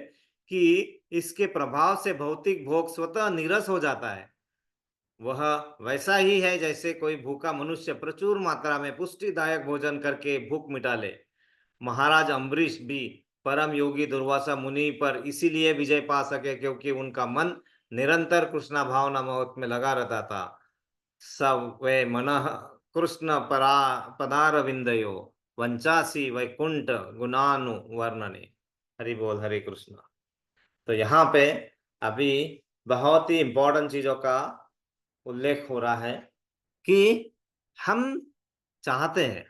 कि इसके प्रभाव से भौतिक भोग स्वतः नीरस हो जाता है। वह वैसा ही है जैसे कोई भूखा मनुष्य प्रचुर मात्रा में पुष्टिदायक भोजन करके भूख मिटा ले। महाराज अम्बरीश भी परम योगी दुर्वासा मुनि पर इसीलिए विजय पा सके क्योंकि उनका मन निरंतर कृष्ण भावना महोत में लगा रहता था। सब वे मन कृष्ण पदार विंदयो वंचासी वैकुंठ गुणानु वर्णने। हरि बोल, हरे कृष्ण। तो यहाँ पे अभी बहुत ही इंपॉर्टेंट चीजों का उल्लेख हो रहा है कि हम चाहते हैं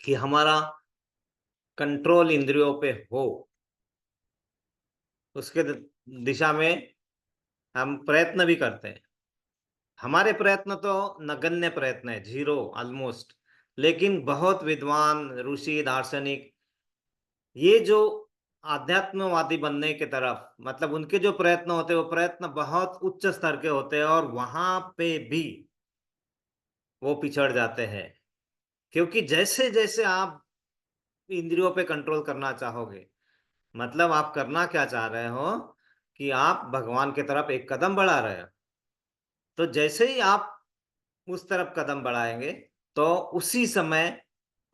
कि हमारा कंट्रोल इंद्रियों पे हो, उसके दिशा में हम प्रयत्न भी करते हैं। हमारे प्रयत्न तो नगण्य प्रयत्न है, जीरो ऑलमोस्ट। लेकिन बहुत विद्वान ऋषि दार्शनिक, ये जो आध्यात्मवादी बनने के तरफ, मतलब उनके जो प्रयत्न होते हैं वो प्रयत्न बहुत उच्च स्तर के होते हैं, और वहां पे भी वो पिछड़ जाते हैं। क्योंकि जैसे जैसे आप इंद्रियों पे कंट्रोल करना चाहोगे, मतलब आप करना क्या चाह रहे हो कि आप भगवान की तरफ एक कदम बढ़ा रहे हो, तो जैसे ही आप उस तरफ कदम बढ़ाएंगे, तो उसी समय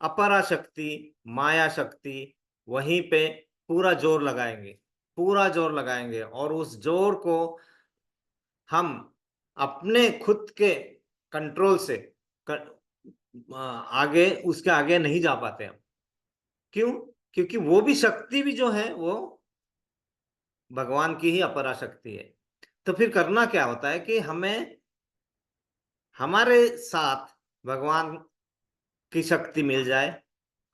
अपरा शक्ति, माया शक्ति वहीं पे पूरा जोर लगाएंगे, पूरा जोर लगाएंगे, और उस जोर को हम अपने खुद के कंट्रोल से आगे, उसके आगे नहीं जा पाते हम। क्यों? क्योंकि वो भी शक्ति भी जो है वो भगवान की ही अपरा शक्ति है। तो फिर करना क्या होता है कि हमें हमारे साथ भगवान की शक्ति मिल जाए,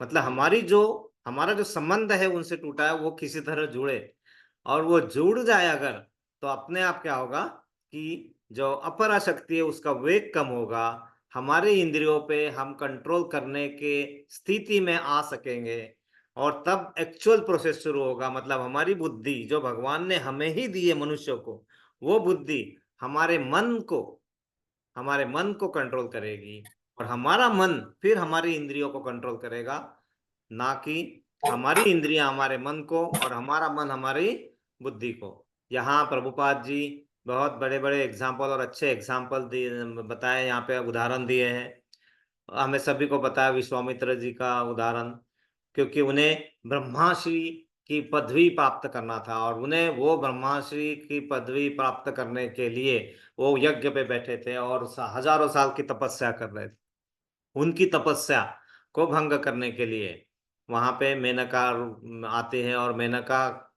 मतलब हमारा जो संबंध है उनसे टूटा है वो किसी तरह जुड़े, और वो जुड़ जाए अगर, तो अपने आप क्या होगा कि जो अपरा शक्ति है उसका वेग कम होगा, हमारे इंद्रियों पे हम कंट्रोल करने के स्थिति में आ सकेंगे, और तब एक्चुअल प्रोसेस शुरू होगा। मतलब हमारी बुद्धि जो भगवान ने हमें ही दी है मनुष्य को, वो बुद्धि हमारे मन को कंट्रोल करेगी, और हमारा मन फिर हमारी इंद्रियों को कंट्रोल करेगा, ना कि हमारी इंद्रियां हमारे मन को और हमारा मन हमारी बुद्धि को। यहाँ प्रभुपाद जी बहुत बड़े बड़े एग्जाम्पल और अच्छे एग्जाम्पल बताए, यहाँ पे उदाहरण दिए हैं। हमें सभी को पता है विश्वामित्र जी का उदाहरण, क्योंकि उन्हें ब्रह्माश्री की पदवी प्राप्त करना था, और उन्हें वो ब्रह्माश्री की पदवी प्राप्त करने के लिए वो यज्ञ पे बैठे थे और हजारों साल की तपस्या कर रहे थे। उनकी तपस्या को भंग करने के लिए वहां पे मेनका आते हैं, और मेनका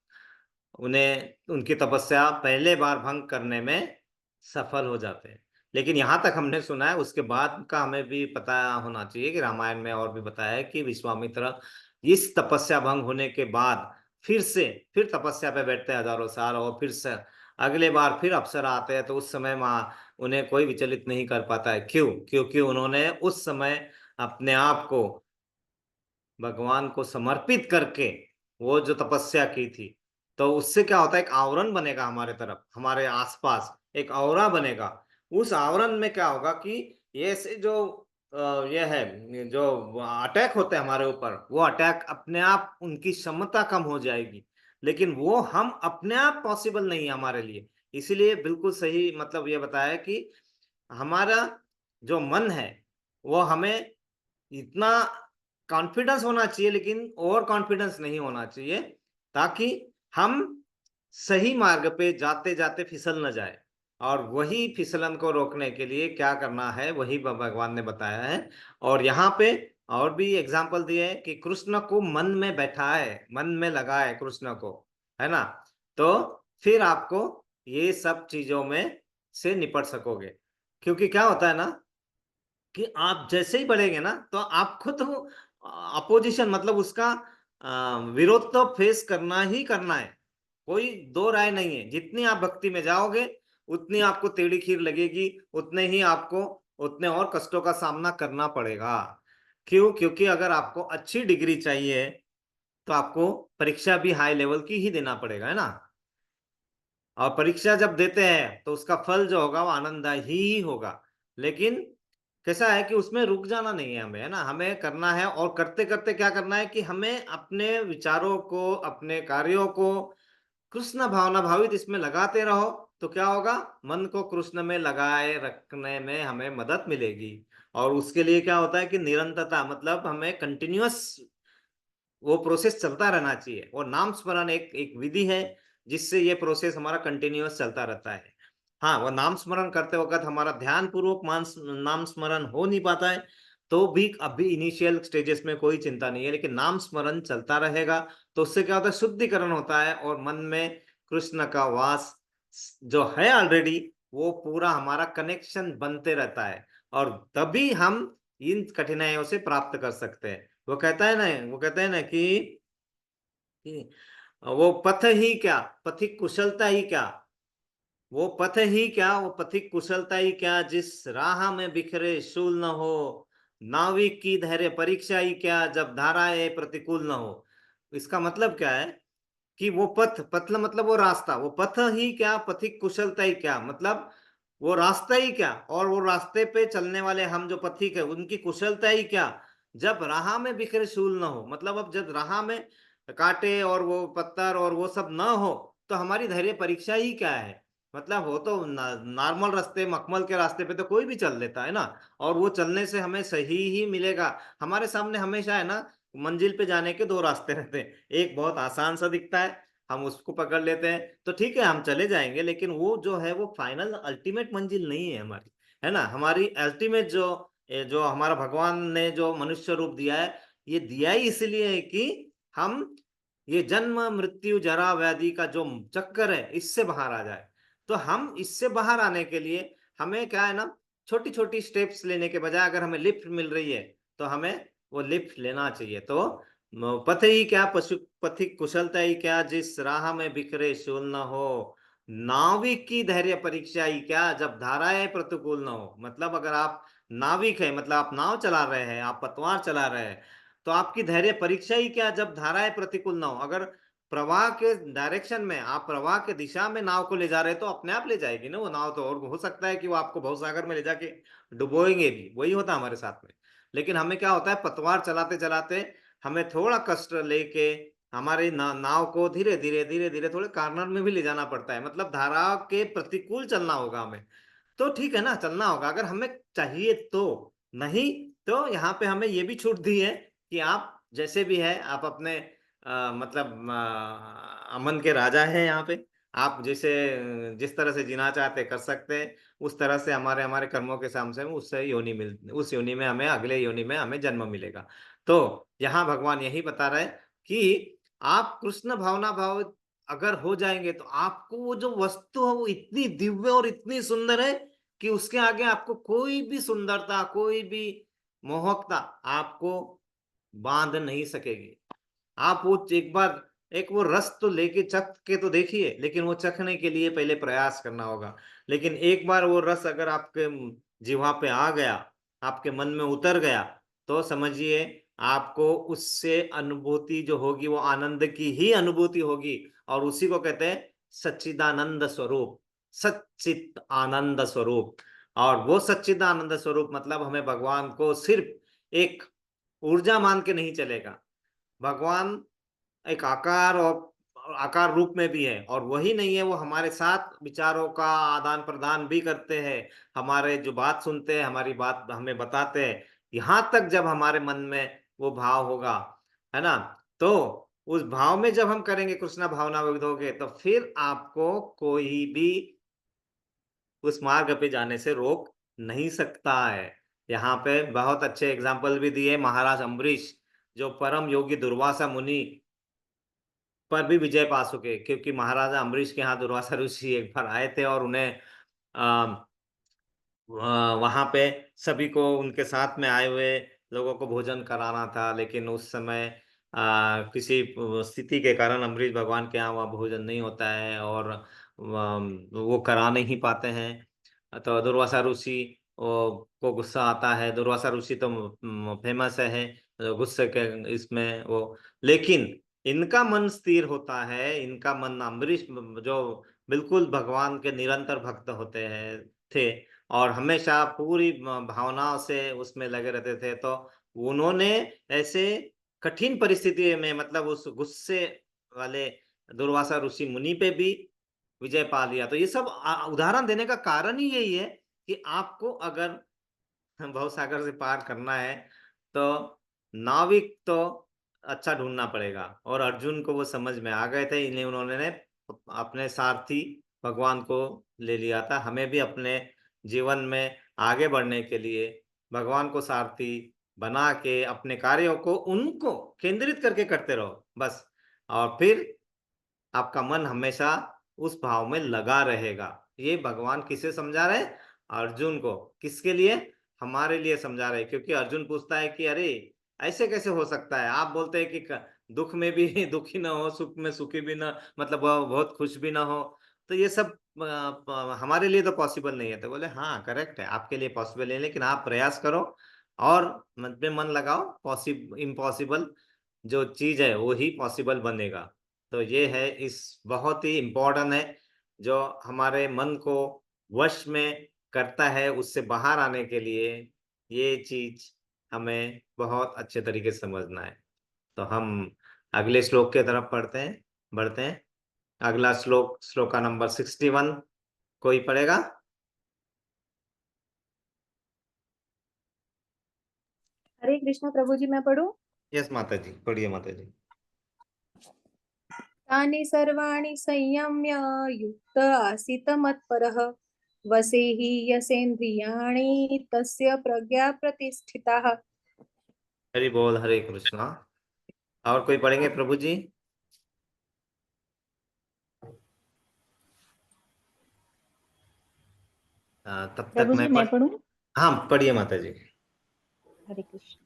उन्हें उनकी तपस्या पहले बार भंग करने में सफल हो जाते हैं। लेकिन यहाँ तक हमने सुना है, उसके बाद का हमें भी पता होना चाहिए कि रामायण में और भी बताया है कि विश्वामित्र इस तपस्या भंग होने के बाद फिर तपस्या पे बैठते हैं हजारों साल, और फिर से अगले बार फिर अप्सरा आते हैं, तो उस समय उन्हें कोई विचलित नहीं कर पाता है। क्यों? क्योंकि उन्होंने उस समय अपने आप को भगवान को समर्पित करके वो जो तपस्या की थी। तो उससे क्या होता है, एक आवरण बनेगा हमारे तरफ, हमारे आसपास एक औरा बनेगा। उस आवरण में क्या होगा कि ये से जो ये है, जो अटैक होते हैं हमारे ऊपर, वो अटैक अपने आप उनकी क्षमता कम हो जाएगी। लेकिन वो हम अपने आप पॉसिबल नहीं है हमारे लिए। इसीलिए बिल्कुल सही मतलब ये बताया है कि हमारा जो मन है वो हमें इतना कॉन्फिडेंस होना चाहिए, लेकिन ओवर कॉन्फिडेंस नहीं होना चाहिए, ताकि हम सही मार्ग पे जाते जाते फिसल न जाए। और वही फिसलन को रोकने के लिए क्या करना है वही भगवान ने बताया है। और यहाँ पे और भी एग्जाम्पल दिए हैं कि कृष्ण को मन में बैठाए, मन में लगाए कृष्ण को, है ना, तो फिर आपको ये सब चीजों में से निपट सकोगे। क्योंकि क्या होता है ना कि आप जैसे ही बढ़ेंगे ना, तो आपको तो अपोजिशन मतलब उसका विरोध तो फेस करना ही करना है, कोई दो राय नहीं है। जितनी आप भक्ति में जाओगे उतनी आपको टेढ़ी खीर लगेगी, उतने ही आपको उतने और कष्टों का सामना करना पड़ेगा। क्यों? क्योंकि अगर आपको अच्छी डिग्री चाहिए तो आपको परीक्षा भी हाई लेवल की ही देना पड़ेगा, है ना। और परीक्षा जब देते हैं तो उसका फल जो होगा वो आनंददायी ही होगा। लेकिन कैसा है कि उसमें रुक जाना नहीं है हमें, है ना, हमें करना है। और करते करते क्या करना है कि हमें अपने विचारों को, अपने कार्यों को कृष्ण भावना भावित इसमें लगाते रहो। तो क्या होगा, मन को कृष्ण में लगाए रखने में हमें मदद मिलेगी। और उसके लिए क्या होता है कि निरंतरता, मतलब हमें कंटिन्यूअस वो प्रोसेस चलता रहना चाहिए। और नाम स्मरण एक एक विधि है जिससे ये प्रोसेस हमारा कंटिन्यूअस चलता रहता है। हाँ, वो नाम स्मरण करते वक्त हमारा ध्यान पूर्वक नाम स्मरण हो नहीं पाता है, तो भी अभी इनिशियल स्टेजेस में कोई चिंता नहीं है, लेकिन नाम स्मरण चलता रहेगा। तो उससे क्या होता है, शुद्धिकरण होता है, और मन में कृष्ण का वास जो है ऑलरेडी, वो पूरा हमारा कनेक्शन बनते रहता है। और तभी हम इन कठिनाइयों से प्राप्त कर सकते हैं। वो कहते हैं ना कि वो पथ ही क्या, पथिक कुशलता ही क्या, वो पथ ही क्या, वो पथिक कुशलता ही क्या, जिस राह में बिखरे शूल न हो, नाविक की धैर्य परीक्षा ही क्या, जब धाराएं प्रतिकूल न हो। इसका मतलब क्या है कि वो पथ मतलब वो रास्ता, वो पथ ही क्या, पथिक कुशलता ही क्या, मतलब वो रास्ता ही क्या, और वो रास्ते पे चलने वाले हम जो पथिक है उनकी कुशलता ही क्या, जब राह में बिखरे शूल न हो। मतलब अब जब राह में कांटे और वो पत्थर और वो सब न हो, तो हमारी धैर्य परीक्षा ही क्या है। मतलब वो तो नॉर्मल रास्ते, मखमल के रास्ते पे तो कोई भी चल लेता है ना, और वो चलने से हमें सही ही मिलेगा। हमारे सामने हमेशा है ना, मंजिल पे जाने के दो रास्ते रहते हैं। एक बहुत आसान सा दिखता है, हम उसको पकड़ लेते हैं तो ठीक है, हम चले जाएंगे, लेकिन वो जो है वो फाइनल अल्टीमेट मंजिल नहीं है हमारी, है ना। हमारी अल्टीमेट जो जो हमारा भगवान ने जो मनुष्य रूप दिया है, ये दिया ही इसलिए है कि हम ये जन्म मृत्यु जरा व्याधि का जो चक्कर है इससे बाहर आ जाए। तो हम इससे बाहर आने के लिए हमें क्या है ना, छोटी छोटी स्टेप्स लेने के बजाय अगर हमें लिफ्ट मिल रही है तो हमें वो लिफ्ट लेना चाहिए। तो पथ ही क्या, पशु पथिक कुशलता ही क्या, जिस राह में बिखरे शूल न हो, नाविक की धैर्य परीक्षा ही क्या, जब धाराएं प्रतिकूल न हो। मतलब अगर आप नाविक है, मतलब आप नाव चला रहे हैं, आप पतवार चला रहे हैं, तो आपकी धैर्य परीक्षा ही क्या, जब धाराएं प्रतिकूल ना हो। अगर प्रवाह के डायरेक्शन में, आप प्रवाह के दिशा में नाव को ले जा रहे हैं तो अपने आप ले जाएगी ना वो नाव तो, और हो सकता है कि वो आपको भवसागर में ले जाके डुबोएंगे भी, वही होता है हमारे साथ में। लेकिन हमें क्या होता है, पतवार चलाते चलाते हमें थोड़ा कष्ट लेके हमारी नाव को धीरे धीरे धीरे धीरे थोड़े कॉर्नर में भी ले जाना पड़ता है, मतलब धारा के प्रतिकूल चलना होगा हमें। तो ठीक है ना, चलना होगा अगर हमें चाहिए तो, नहीं तो यहाँ पे हमें ये भी छूट दी है कि आप जैसे भी है आप अपने मतलब अमन के राजा हैं यहाँ पे। आप जैसे जिस तरह से जीना चाहते कर सकते हैं, उस तरह से हमारे हमारे कर्मों के सामने उससे योनि मिल, उस योनि में हमें, अगले योनि में हमें जन्म मिलेगा। तो यहाँ भगवान यही बता रहे हैं कि आप कृष्ण भावना भाव अगर हो जाएंगे तो आपको वो जो वस्तु है वो इतनी दिव्य और इतनी सुंदर है कि उसके आगे आपको कोई भी सुंदरता, कोई भी मोहकता आपको बांध नहीं सकेगी। आप वो एक बार एक वो रस तो लेके चख के तो देखिए, लेकिन वो चखने के लिए पहले प्रयास करना होगा। लेकिन एक बार वो रस अगर आपके जिह्वा पे आ गया, आपके मन में उतर गया, तो समझिए आपको उससे अनुभूति जो होगी वो आनंद की ही अनुभूति होगी। और उसी को कहते हैं सच्चिदानंद स्वरूप, सच्चित आनंद स्वरूप। और वो सच्चिदानंद स्वरूप मतलब हमें भगवान को सिर्फ एक ऊर्जा मान के नहीं चलेगा। भगवान एक आकार और आकार रूप में भी है, और वही नहीं है, वो हमारे साथ विचारों का आदान प्रदान भी करते हैं। हमारे जो बात सुनते हैं, हमारी बात हमें बताते हैं, यहाँ तक जब हमारे मन में वो भाव होगा, है ना, तो उस भाव में जब हम करेंगे कृष्णा भावना विदोगे, तो फिर आपको कोई भी उस मार्ग पे जाने से रोक नहीं सकता है। यहाँ पे बहुत अच्छे एग्जाम्पल भी दिए महाराज अम्बरीश, जो परम योगी दुर्वासा मुनि पर भी विजय पा चुके, क्योंकि महाराजा अम्बरीश के यहाँ दुर्वासा ऋषि एक बार आए थे और उन्हें वहां पे सभी को, उनके साथ में आए हुए लोगों को भोजन कराना था, लेकिन उस समय किसी स्थिति के कारण अम्बरीश भगवान के यहाँ वहाँ भोजन नहीं होता है और वो करा नहीं पाते हैं। तो दुर्वासा ऋषि को गुस्सा आता है। दुर्वासा ऋषि तो फेमस है गुस्से के इसमें वो, लेकिन इनका मन स्थिर होता है, इनका मन अम्बरीश जो बिल्कुल भगवान के निरंतर भक्त होते हैं थे और हमेशा पूरी भावनाओं से उसमें लगे रहते थे, तो उन्होंने ऐसे कठिन परिस्थिति में, मतलब उस गुस्से वाले दुर्वासा ऋषि मुनि पे भी विजय पा लिया। तो ये सब उदाहरण देने का कारण ही यही है कि आपको अगर भवसागर से पार करना है तो नाविक तो अच्छा ढूंढना पड़ेगा, और अर्जुन को वो समझ में आ गए थे, इन्हें उन्होंने अपने सारथी भगवान को ले लिया था। हमें भी अपने जीवन में आगे बढ़ने के लिए भगवान को सारथी बना के अपने कार्यों को उनको केंद्रित करके करते रहो बस, और फिर आपका मन हमेशा उस भाव में लगा रहेगा। ये भगवान किसे समझा रहे हैं? अर्जुन को। किसके लिए? हमारे लिए समझा रहे हैं, क्योंकि अर्जुन पूछता है कि अरे ऐसे कैसे हो सकता है, आप बोलते हैं कि दुख में भी दुखी ना हो, सुख में सुखी भी ना, मतलब बहुत खुश भी ना हो, तो ये सब हमारे लिए तो पॉसिबल नहीं है। तो बोले हाँ करेक्ट है, आपके लिए पॉसिबल है, लेकिन आप प्रयास करो और मन में मन लगाओ, पॉसिबल इम्पॉसिबल जो चीज है वो ही पॉसिबल बनेगा। तो ये है, इस बहुत ही इम्पोर्टेंट है, जो हमारे मन को वश में करता है, उससे बाहर आने के लिए ये चीज हमें बहुत अच्छे तरीके से समझना है। तो हम अगले श्लोक के तरफ बढ़ते हैं। अगला श्लोक, श्लोका नंबर 61, कोई पढ़ेगा? हरे कृष्णा प्रभु जी, मैं पढ़ूं? यस माता जी, पढ़िए माता जी। तानि सर्वाणि संयम्य युक्त आसीत मत्परः वसेहि यसेन्द्रियाणि तस्य प्रज्ञा प्रतिष्ठिता। हरि बोल, हरे कृष्णा। और कोई पढ़ेंगे प्रभु जी? तब तक प्रभु जी, मैं मैं पढ़ूं? हाँ पढ़िए माता जी। हरे कृष्ण।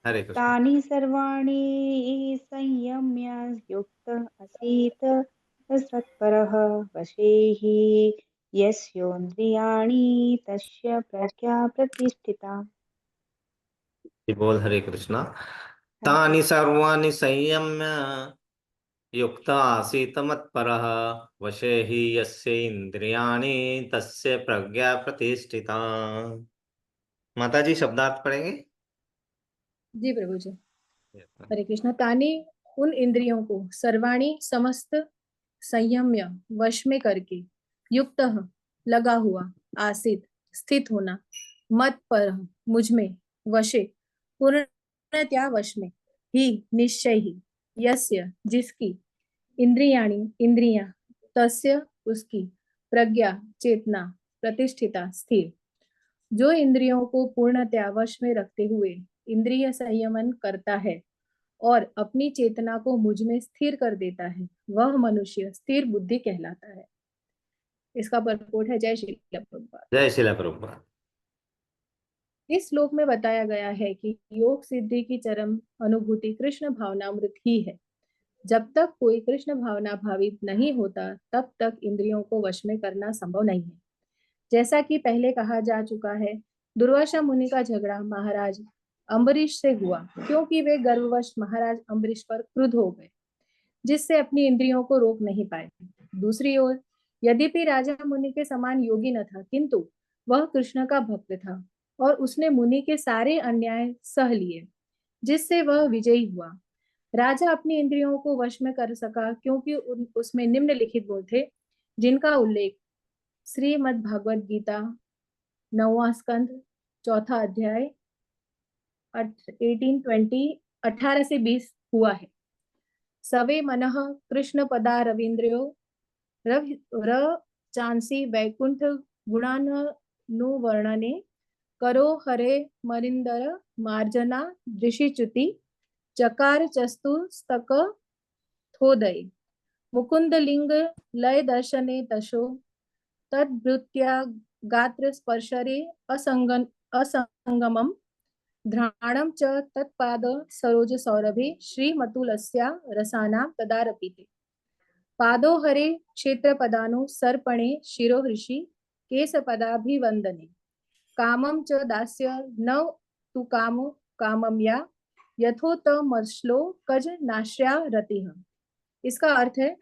हरे कृष्ण। तानि सर्वाणि संयम्य युक्त असीत सत्परः वशे हि यस्योन्द्रियाणि तस्य प्रज्ञा प्रतिष्ठिता। बोल हरे कृष्णा। हरे तानि कृष्ण। सर्वाणि संयम्य युक्त आसीत मत्परः वशे हि यस्य इंद्रियाणि तस्य प्रज्ञा प्रतिष्ठिता। माता जी शब्दार्थ पढ़ेंगे। जी प्रभु जी। हरे कृष्ण। तानी उन इंद्रियों को सर्वाणी समस्त संयम्य वश में करके युक्त लगा हुआ आसित स्थित होना मत पर मुझ में वशे पूर्णतया वश में ही निश्चय ही यस्य जिसकी इंद्रियाणी इंद्रियां तस्य उसकी प्रज्ञा चेतना प्रतिष्ठिता स्थिर जो इंद्रियों को पूर्णतया वश में रखते हुए इंद्रिय संयमन करता है और अपनी चेतना को मुझ में स्थिर कर देता है वह मनुष्य स्थिर बुद्धि कहलाता है। इसका पurport है जय श्री प्रभुपाद। जय शिला प्रभुपाद। इस श्लोक में बताया गया है कि योग सिद्धि की चरम अनुभूति कृष्ण भावनामृत ही है। जब तक कोई कृष्ण भावना भावित नहीं होता तब तक इंद्रियों को वश में करना संभव नहीं है। जैसा कि पहले कहा जा चुका है, दुर्वासा मुनि का झगड़ा महाराज अम्बरीश से हुआ क्योंकि वे गर्ववश महाराज अम्बरीश पर क्रुद्ध हो गए, जिससे अपनी इंद्रियों को रोक नहीं पाए। दूसरी ओर यद्यपि राजा मुनि के समान योगी न था, किंतु वह कृष्ण का भक्त था और उसने मुनि के सारे अन्याय सह लिए, जिससे वह विजयी हुआ। राजा अपनी इंद्रियों को वश में कर सका क्योंकि उसमें निम्नलिखित गुण थे, जिनका उल्लेख श्रीमद् भागवत गीता 9वां स्कंद 4था अध्याय 18 से 20 हुआ है। सवे मनः कृष्ण पदा रविंद्रियो र चांसी वैकुंठ गुणानुवर्णने करो हरे मरिंदर मार्जना दृशिच्युति चकार चस्तुस्तक थोदय मुकुंद लिंग लय दर्शने तशो तद्भृत्या गात्र स्पर्शरे असंगमम ध्राणम च तत्पाद सरोज सौरभे श्रीमतुलस्या रसानां तदारपिते पादो हरे क्षेत्र पदानु सर्पणे शिरो ऋषि केश पदाभिवंदने कामम च दास्य न तु कामो कामम या यथोत मश्लो कज नाश्या रतिः। इसका अर्थ है,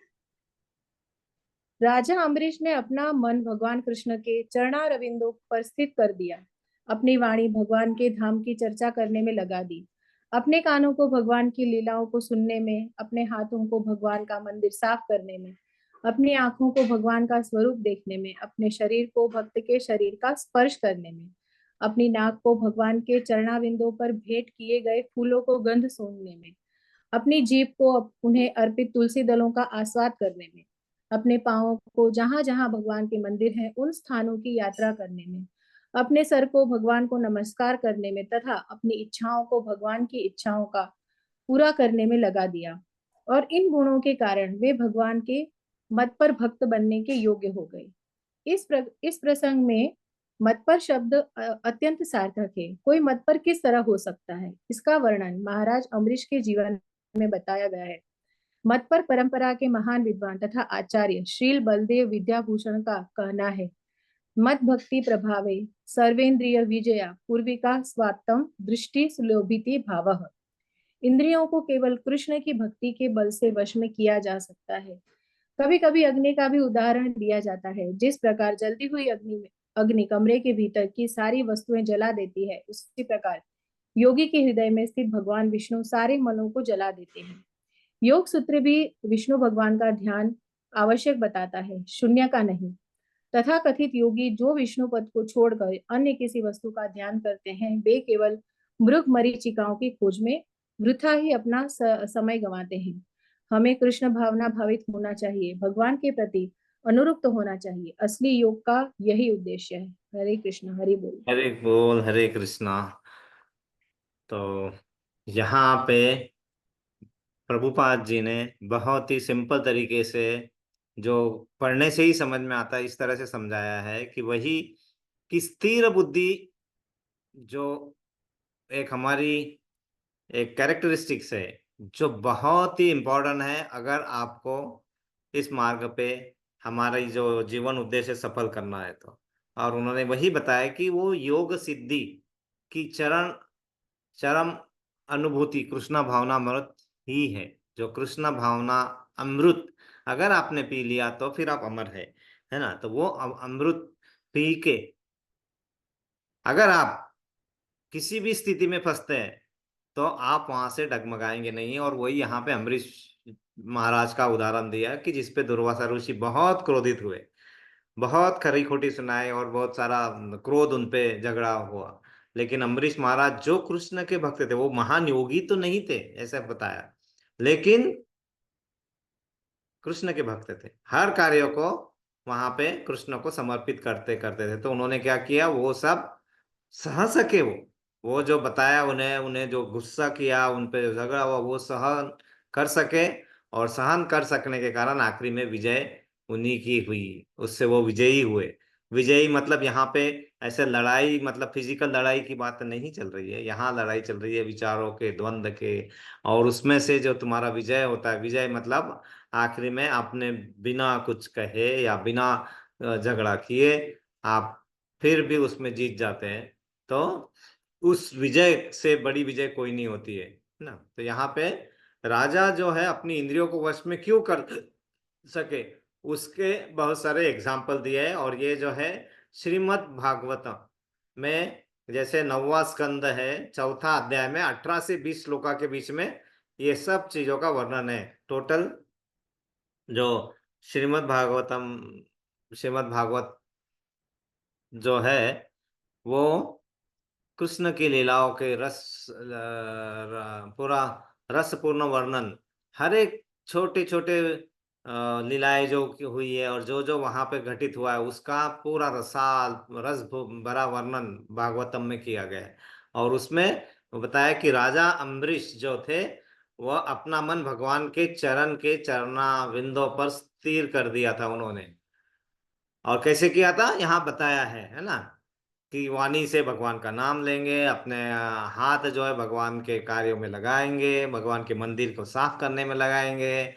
राजा अम्बरीश ने अपना मन भगवान कृष्ण के चरणारविंदों पर स्थित कर दिया, अपनी वाणी भगवान के धाम की चर्चा करने में लगा दी, अपने कानों को भगवान की लीलाओं को सुनने में, अपने हाथों को भगवान का मंदिर साफ करने में, अपनी आंखों को भगवान का स्वरूप देखने में, अपने शरीर को भक्त के शरीर का स्पर्श करने में, अपनी नाक को भगवान के चरणाविंदों पर भेंट किए गए फूलों को गंध सूंघने में, अपनी जीभ को उन्हें अर्पित तुलसी दलों का आस्वाद करने में, अपने पांवों को जहां जहां भगवान के मंदिर हैं उन स्थानों की यात्रा करने में, अपने सर को भगवान को नमस्कार करने में तथा अपनी इच्छाओं को भगवान की इच्छाओं का पूरा करने में लगा दिया। और इन गुणों के कारण वे भगवान के मत पर भक्त बनने के योग्य हो गए। इस प्रसंग में मत पर शब्द अत्यंत सार्थक है। कोई मत पर किस तरह हो सकता है, इसका वर्णन महाराज अम्बरीश के जीवन में बताया गया है। मत पर परंपरा के महान विद्वान तथा आचार्य श्रील बलदेव विद्याभूषण का कहना है, मत भक्ति प्रभावे सर्वेंद्रिय विजया पूर्विका स्वात्तम दृष्टि सुलोभिति भावः। इंद्रियों को केवल कृष्ण की भक्ति के बल से वश में किया जा सकता है। कभी कभी अग्नि का भी उदाहरण दिया जाता है। जिस प्रकार जलती हुई अग्नि कमरे के भीतर की सारी वस्तुएं जला देती है, उसी प्रकार योगी के हृदय में स्थित भगवान विष्णु सारे मनों को जला देते हैं। योग सूत्र भी विष्णु भगवान का ध्यान आवश्यक बताता है, शून्य का नहीं। तथा कथित योगी जो विष्णु पद को छोड़कर अन्य किसी वस्तु का ध्यान करते हैं, वे केवल मृग मरीचिकाओं की खोज में वृथा ही अपना समय गंवाते हैं। हमें कृष्ण भावना भावित होना चाहिए, भगवान के प्रति अनुरुक्त होना चाहिए। असली योग का यही उद्देश्य है। हरे कृष्ण, हरि बोल। हरे बोल, हरे कृष्णा। तो यहाँ पे प्रभुपाद जी ने बहुत ही सिंपल तरीके से, जो पढ़ने से ही समझ में आता है, इस तरह से समझाया है कि वही कि स्थिर बुद्धि जो एक हमारी एक कैरेक्टरिस्टिक्स है, जो बहुत ही इम्पोर्टेंट है अगर आपको इस मार्ग पे हमारा जो जीवन उद्देश्य सफल करना है तो। और उन्होंने वही बताया कि वो योग सिद्धि की चरम अनुभूति कृष्ण भावनामृत ही है। जो कृष्ण भावना अमृत अगर आपने पी लिया तो फिर आप अमर है ना। तो वो अमृत पी के अगर आप किसी भी स्थिति में फंसते हैं तो आप वहां से डगमगाएंगे नहीं। और वही यहाँ पे अम्बरीश महाराज का उदाहरण दिया कि जिसपे दुर्वासा ऋषि बहुत क्रोधित हुए, बहुत खरी खोटी सुनाए और बहुत सारा क्रोध उनपे झगड़ा हुआ। लेकिन अम्बरीश महाराज जो कृष्ण के भक्त थे, वो महान योगी तो नहीं थे ऐसा बताया, लेकिन कृष्ण के भक्त थे। हर कार्य को वहां पे कृष्ण को समर्पित करते करते थे। तो उन्होंने क्या किया, वो सब सह सके। वो जो बताया उन्हें, उन्हें जो गुस्सा किया, उन पे जो झगड़ा हुआ, वो सहन कर सके। और सहन कर सकने के कारण आखिरी में विजय उन्हीं की हुई, उससे वो विजयी हुए। विजयी मतलब यहाँ पे ऐसे लड़ाई, मतलब फिजिकल लड़ाई की बात नहीं चल रही है, यहाँ लड़ाई चल रही है विचारों के, द्वंद्व के। और उसमें से जो तुम्हारा विजय होता है, विजय मतलब आखिरी में आपने बिना कुछ कहे या बिना झगड़ा किए आप फिर भी उसमें जीत जाते हैं। तो उस विजय से बड़ी विजय कोई नहीं होती है ना। तो यहाँ पे राजा जो है अपनी इंद्रियों को वश में क्यों कर सके, उसके बहुत सारे एग्जाम्पल दिए हैं। और ये जो है श्रीमद् भागवतम में, जैसे 9वां स्कंद है, 4था अध्याय में 18 से 20 श्लोका के बीच में ये सब चीजों का वर्णन है। टोटल जो श्रीमद् भागवत जो है वो कृष्ण की लीलाओं के पूरा रसपूर्ण वर्णन, हर एक छोटे छोटे लीलाएं जो की हुई है और जो जो वहां पे घटित हुआ है, उसका पूरा रसाल रस भरा वर्णन भागवतम में किया गया है। और उसमें बताया कि राजा अम्बरीश जो थे, वह अपना मन भगवान के चरण के चरना विंदों पर स्थिर कर दिया था उन्होंने। और कैसे किया था यहाँ बताया है ना, कि वाणी से भगवान का नाम लेंगे, अपने हाथ जो है भगवान के कार्यों में लगाएंगे, भगवान के मंदिर को साफ करने में लगाएंगे।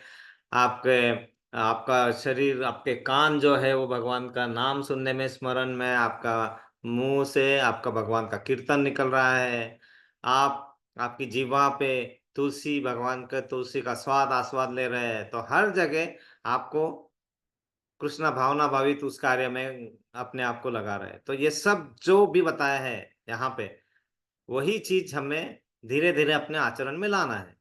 आपके आपका शरीर, आपके कान जो है वो भगवान का नाम सुनने में, स्मरण में, आपका मुंह से आपका भगवान का कीर्तन निकल रहा है। आपकी जीवा पे तुलसी, भगवान का तुलसी का स्वाद आस्वाद ले रहे हैं। तो हर जगह आपको कृष्णा भावना भावित उस कार्य में अपने आप को लगा रहे हैं। तो ये सब जो भी बताया है यहाँ पे, वही चीज हमें धीरे धीरे अपने आचरण में लाना है।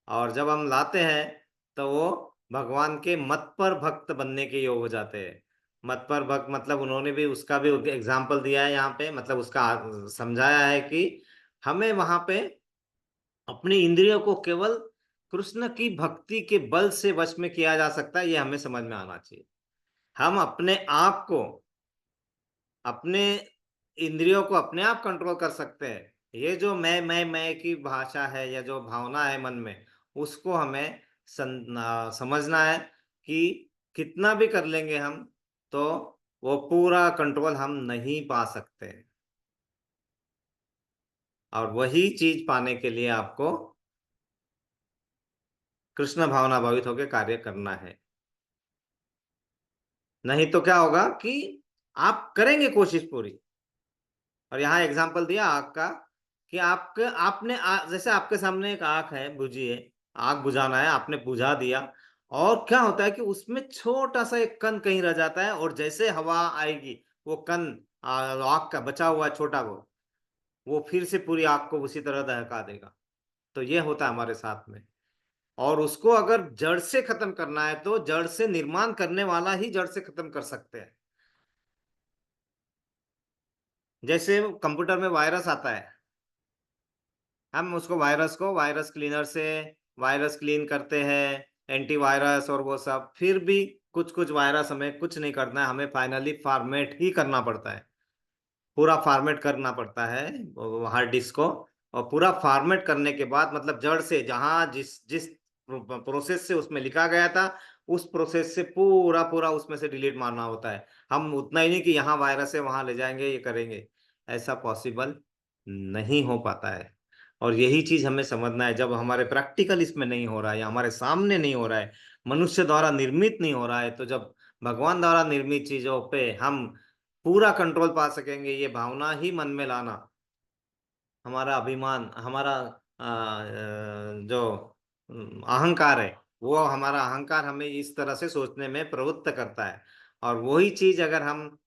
और जब हम लाते हैं तो वो भगवान के मत पर भक्त बनने के योग हो जाते हैं। मत पर भक्त मतलब उन्होंने भी उसका भी एग्जाम्पल दिया है यहाँ पे, मतलब उसका समझाया है कि हमें वहां पे अपनी इंद्रियों को केवल कृष्ण की भक्ति के बल से वश में किया जा सकता है, ये हमें समझ में आना चाहिए। हम अपने आप को, अपने इंद्रियों को अपने आप कंट्रोल कर सकते हैं। ये जो मैं की भाषा है या जो भावना है मन में, उसको हमें समझना है कि कितना भी कर लेंगे हम, तो वो पूरा कंट्रोल हम नहीं पा सकते। और वही चीज पाने के लिए आपको कृष्ण भावना भावित होकर कार्य करना है। नहीं तो क्या होगा कि आप करेंगे कोशिश पूरी, और यहाँ एग्जाम्पल दिया आग का, कि जैसे आपके सामने एक आग है, बुझी है, आग बुझाना है, आपने बुझा दिया। और क्या होता है कि उसमें छोटा सा एक कण कहीं रह जाता है, और जैसे हवा आएगी वो कण, आग का बचा हुआ छोटा वो फिर से पूरी आग को उसी तरह दहका देगा। तो ये होता है हमारे साथ में। और उसको अगर जड़ से खत्म करना है तो जड़ से निर्माण करने वाला ही जड़ से खत्म कर सकते हैं। जैसे कंप्यूटर में वायरस आता है, हम उसको वायरस को वायरस क्लीनर से वायरस क्लीन करते हैं, एंटीवायरस और वो सब, फिर भी कुछ कुछ वायरस हमें कुछ नहीं करना है, हमें फाइनली फॉर्मेट ही करना पड़ता है। पूरा फॉर्मेट करना पड़ता है हार्ड डिस्क को। और पूरा फॉर्मेट करने के बाद मतलब जड़ से, जहां जिस जिस प्रोसेस से उसमें लिखा गया था, उस प्रोसेस से पूरा पूरा उसमें से डिलीट मारना होता है। हम उतना ही नहीं कि यहाँ वायरस है वहां ले जाएंगे ये करेंगे, ऐसा पॉसिबल नहीं हो पाता है। और यही चीज हमें समझना है, जब हमारे प्रैक्टिकल इसमें नहीं हो रहा है या हमारे सामने नहीं हो रहा है, मनुष्य द्वारा निर्मित नहीं हो रहा है, तो जब भगवान द्वारा निर्मित चीजों पे हम पूरा कंट्रोल पा सकेंगे। ये भावना ही मन में लाना, हमारा अभिमान, हमारा जो अहंकार है, वो हमारा अहंकार हमें इस तरह से सोचने में प्रवृत्त करता है। और वही चीज अगर हम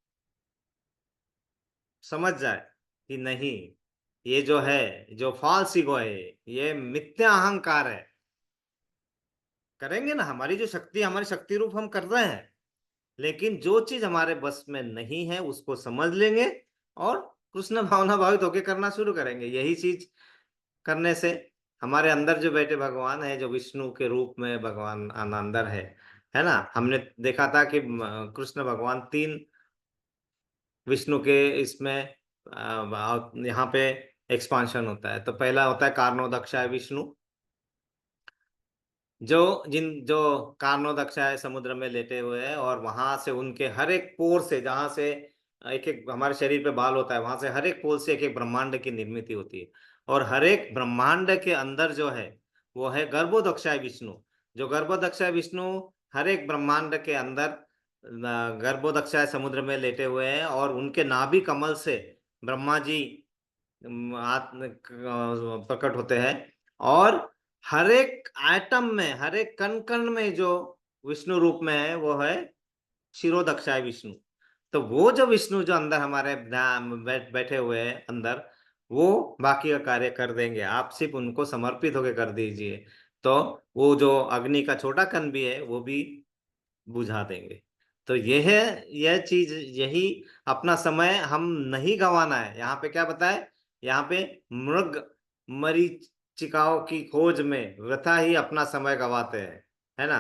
समझ जाए कि नहीं, ये जो है, जो फॉल्स ईगो है, ये मिथ्या अहंकार है, करेंगे ना, हमारी जो शक्ति, हमारी शक्ति रूप हम कर रहे हैं, लेकिन जो चीज हमारे बस में नहीं है उसको समझ लेंगे और कृष्ण भावना भावित होकर करना शुरू करेंगे। यही चीज करने से हमारे अंदर जो बैठे भगवान है, जो विष्णु के रूप में भगवान अंदर है ना। हमने देखा था कि कृष्ण भगवान तीन विष्णु के इसमें यहाँ पे एक्सपांशन होता है। तो पहला होता है कार्णोदक्षाय विष्णु, जो कार्णोदक्षाय समुद्र में लेटे हुए हैं, और वहां से उनके हर एक पोर से, जहां से एक एक हमारे शरीर पे बाल होता है, वहां से हर एक पोर से एक एक ब्रह्मांड की निर्मित होती है। और हर एक ब्रह्मांड के अंदर जो है वो है गर्भोदक्षाय विष्णु। जो गर्भोदक्षाय विष्णु हर एक ब्रह्मांड के अंदर गर्भोदक्षाय समुद्र में लेटे हुए हैं, और उनके नाभि कमल से ब्रह्मा जी आत्म प्रकट होते हैं। और हर एक एटम में, हर एक कण कण में जो विष्णु रूप में है वो है शिरोदक्षाय विष्णु। तो वो जो विष्णु जो अंदर हमारे बैठे हुए हैं अंदर, वो बाकी का कार्य कर देंगे। आप सिर्फ उनको समर्पित होकर कर दीजिए, तो वो जो अग्नि का छोटा कण भी है वो भी बुझा देंगे। तो ये है, यह चीज, यही अपना समय हम नहीं गंवाना है। यहाँ पे क्या बताए, यहाँ पे मृग मरीचिकाओं की खोज में वृथा ही अपना समय गंवाते हैं, है ना।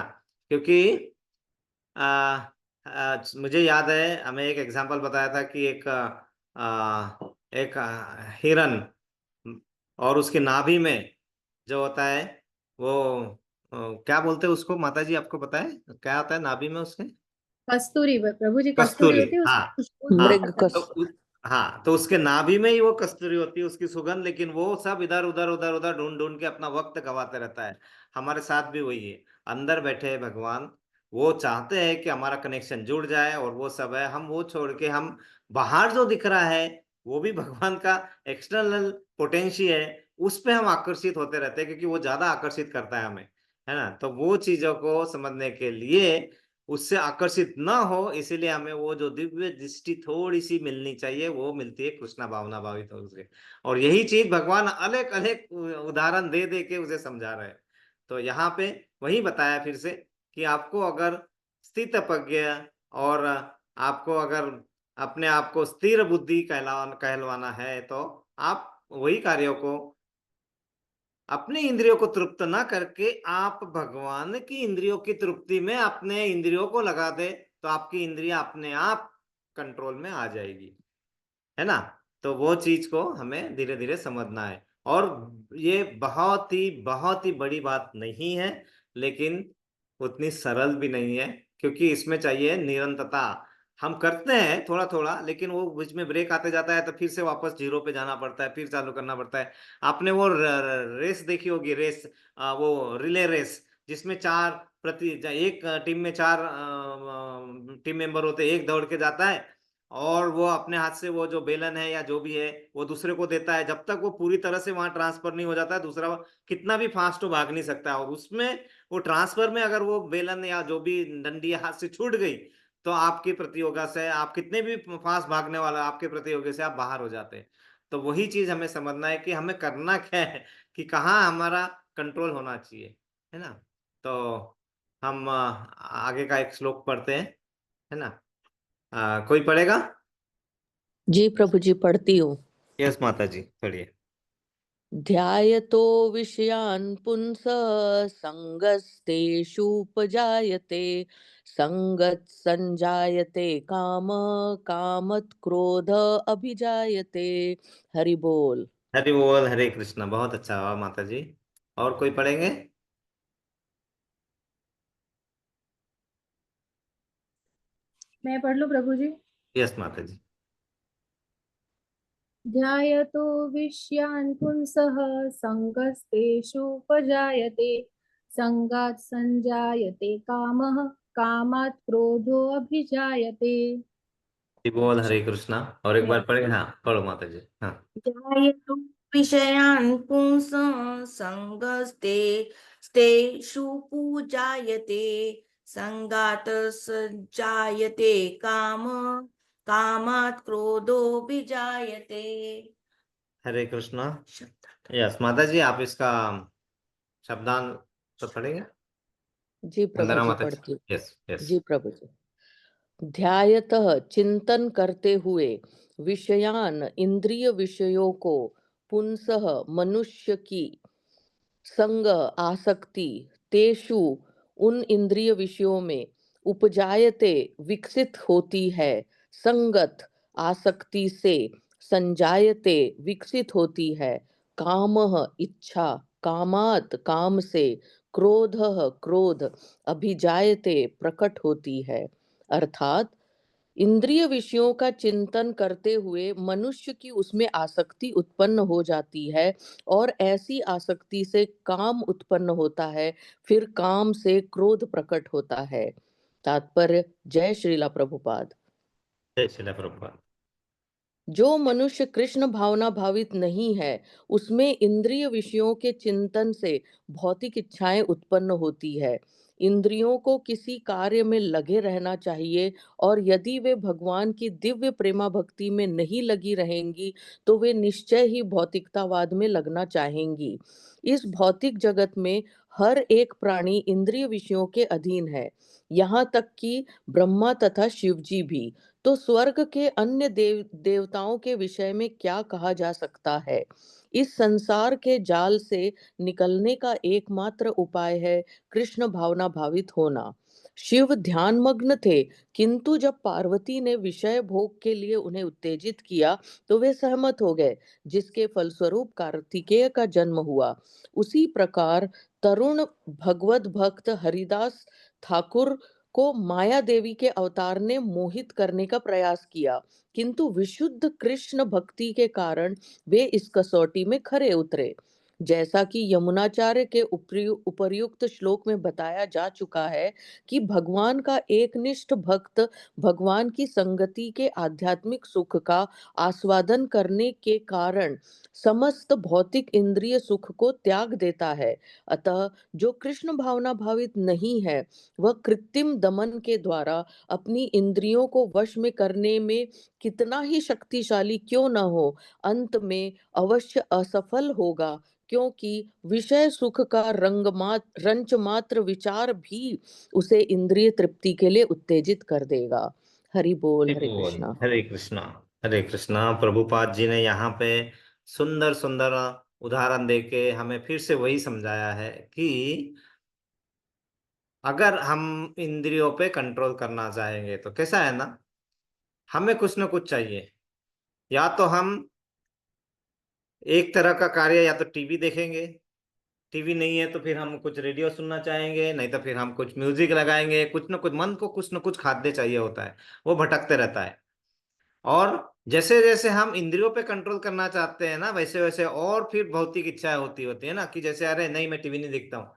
क्योंकि मुझे याद है, हमें एक एग्जांपल बताया था कि एक हिरन, और उसके नाभि में जो होता है वो क्या बोलते हैं उसको, माता जी आपको पता है क्या होता है नाभि में उसके? कस्तूरी, प्रभु जी, कस्तूरी कस्तूरी, होती है, हाँ। उसकी खुशबू हाँ, बहुत मृग अच्छा। तो कस हाँ, तो उसके नाभि में ही वो कस्तूरी होती है, उसकी सुगंध। लेकिन वो सब इधर उधर उधर उधर ढूंढ ढूंढ के अपना वक्त गवाते रहता है। हमारे साथ भी वही है। अंदर बैठे हैं भगवान, वो चाहते हैं कि हमारा कनेक्शन जुड़ जाए, और वो सब है, हम वो छोड़ के हम बाहर जो दिख रहा है वो भी भगवान का एक्सटर्नल पोटेंशियल है, उस पे हम आकर्षित होते रहते हैं, क्योंकि वो ज्यादा आकर्षित करता है हमें, है ना। तो वो चीजों को समझने के लिए, उससे आकर्षित ना हो, इसीलिए हमें वो जो दिव्य दृष्टि थोड़ी सी मिलनी चाहिए, वो मिलती है कृष्णा भावना भावित हो से। और यही चीज भगवान अलग अलग उदाहरण दे दे के उसे समझा रहे हैं। तो यहाँ पे वही बताया फिर से कि आपको अगर स्थित प्रज्ञ, और आपको अगर अपने आप को स्थिर बुद्धि कहलवाना है, तो आप वही कार्यों को अपने इंद्रियों को तृप्त ना करके आप भगवान की इंद्रियों की तृप्ति में अपने इंद्रियों को लगा दे, तो आपकी इंद्रियां अपने आप कंट्रोल में आ जाएगी, है ना। तो वो चीज को हमें धीरे धीरे समझना है। और ये बहुत ही बड़ी बात नहीं है, लेकिन उतनी सरल भी नहीं है, क्योंकि इसमें चाहिए निरंतरता। हम करते हैं थोड़ा थोड़ा, लेकिन वो बीच में ब्रेक आते जाता है, तो फिर से वापस जीरो पे जाना पड़ता है, फिर चालू करना पड़ता है। आपने वो रेस देखी होगी, रेस, वो रिले रेस, जिसमें एक टीम में चार टीम मेंबर होते हैं, एक दौड़ के जाता है, और वो अपने हाथ से वो जो बेलन है या जो भी है वो दूसरे को देता है। जब तक वो पूरी तरह से वहां ट्रांसफर नहीं हो जाता है, दूसरा कितना भी फास्ट हो भाग नहीं सकता। और उसमें वो ट्रांसफर में अगर वो बेलन या जो भी डंडी हाथ से छूट गई, तो आपकी प्रतियोगिता से, आप कितने भी फास्ट भागने वाला, आपके प्रतियोगी से आप बाहर हो जाते हैं। तो वही चीज हमें समझना है कि हमें करना क्या है, कि कहाँ हमारा कंट्रोल होना चाहिए, है ना। तो हम आगे का एक श्लोक पढ़ते हैं, है ना। कोई पढ़ेगा? जी प्रभु जी, पढ़ती हूँ। यस माता जी, पढ़िए। ध्यायतो विषयान् पुंसः संगस्तेषुपजायते, संगत् संजायते काम, कामत् क्रोध अभिजायते। हरि बोल। हरि बोल, हरे कृष्णा। बहुत अच्छा हुआ माता जी। और कोई पढ़ेंगे? मैं पढ़ लूं प्रभु जी? यस माता जी। ध्यायतो विषयान् पुंसः संगस्तेषुपजायते, संगात् संजायते कामः, कामात् क्रोधो अभिजायते। हरि बोल, हरे कृष्णा। और एक मैं बार पढ़ेंगे, हाँ पढ़ो माता जी, हाँ। ध्यायतो विषयान् पुंसः संगस्तेषु पूजायते संगात् सञ्जायते कामात् क्रोधोऽभिजायते। हरे कृष्णा। यस माता जी, आप इसका शब्दांश तो पढ़ेंगे? जी प्रभु वंदना जी, माता जी। पढ़ती हूँ। Yes yes. जी प्रभु जी। ध्यायतः चिंतन करते हुए विषयान इंद्रिय विषयों को पुंसः मनुष्य की संग आसक्ति तेषु उन इंद्रिय विषयों में उपजायते विकसित होती है, संगत आसक्ति से संजायते विकसित होती है, कामः इच्छा कामात काम से क्रोधः क्रोध अभिजायते प्रकट होती है। अर्थात इंद्रिय विषयों का चिंतन करते हुए मनुष्य की उसमें आसक्ति उत्पन्न हो जाती है और ऐसी आसक्ति से काम उत्पन्न होता है, फिर काम से क्रोध प्रकट होता है। तात्पर्य जय श्रीला प्रभुपाद। जय श्रीला प्रभुपाद। जो मनुष्य कृष्ण भावना भावित नहीं है, उसमें इंद्रिय विषयों के चिंतन से भौतिक इच्छाएं उत्पन्न होती है। इंद्रियों को किसी कार्य में लगे रहना चाहिए और यदि वे भगवान की दिव्य प्रेमा भक्ति में नहीं लगी रहेंगी तो वे निश्चय ही भौतिकतावाद में लगना चाहेंगी। इस भौतिक जगत में हर एक प्राणी इंद्रिय विषयों के अधीन है, यहाँ तक कि ब्रह्मा तथा शिव जी भी। तो स्वर्ग के अन्य देवताओं के विषय में क्या कहा जा सकता है। इस संसार के जाल से निकलने का एकमात्र उपाय है कृष्ण भावना भावित होना। शिव ध्यान मग्न थे, किंतु जब पार्वती ने विषय भोग के लिए उन्हें उत्तेजित किया तो वे सहमत हो गए, जिसके फलस्वरूप कार्तिकेय का जन्म हुआ। उसी प्रकार तरुण भगवत भक्त हरिदास ठाकुर को माया देवी के अवतार ने मोहित करने का प्रयास किया, किंतु विशुद्ध कृष्ण भक्ति के कारण वे इस कसौटी में खरे उतरे। जैसा कि यमुनाचार्य के उपर्युक्त श्लोक में बताया जा चुका है कि भगवान का एकनिष्ठ भक्त भगवान की संगति के आध्यात्मिक सुख का आस्वादन करने के कारण समस्त भौतिक इंद्रिय सुख को त्याग देता है। अतः जो कृष्ण भावना भावित नहीं है, वह कृत्रिम दमन के द्वारा अपनी इंद्रियों को वश में करने में कितना ही शक्तिशाली क्यों न हो, अंत में अवश्य असफल होगा, क्योंकि विषय सुख का रंच मात्र विचार भी उसे इंद्रिय तृप्ति के लिए उत्तेजित कर देगा। हरि बोल, हरे बोल कृष्णा। हरे कृष्णा। हरे कृष्णा। प्रभुपाद जी ने यहाँ पे सुंदर सुंदर उदाहरण देके हमें फिर से वही समझाया है कि अगर हम इंद्रियों पे कंट्रोल करना चाहेंगे तो कैसा है ना, हमें कुछ ना कुछ चाहिए। या तो हम एक तरह का कार्य, या तो टीवी देखेंगे, टीवी नहीं है तो फिर हम कुछ रेडियो सुनना चाहेंगे, नहीं तो फिर हम कुछ म्यूजिक लगाएंगे। कुछ ना कुछ मन को कुछ ना कुछ खाद्य चाहिए होता है, वो भटकते रहता है। और जैसे जैसे हम इंद्रियों पे कंट्रोल करना चाहते हैं ना, वैसे वैसे और फिर भौतिक इच्छाएं होती होती है ना, कि जैसे अरे नहीं मैं टीवी नहीं देखता हूँ,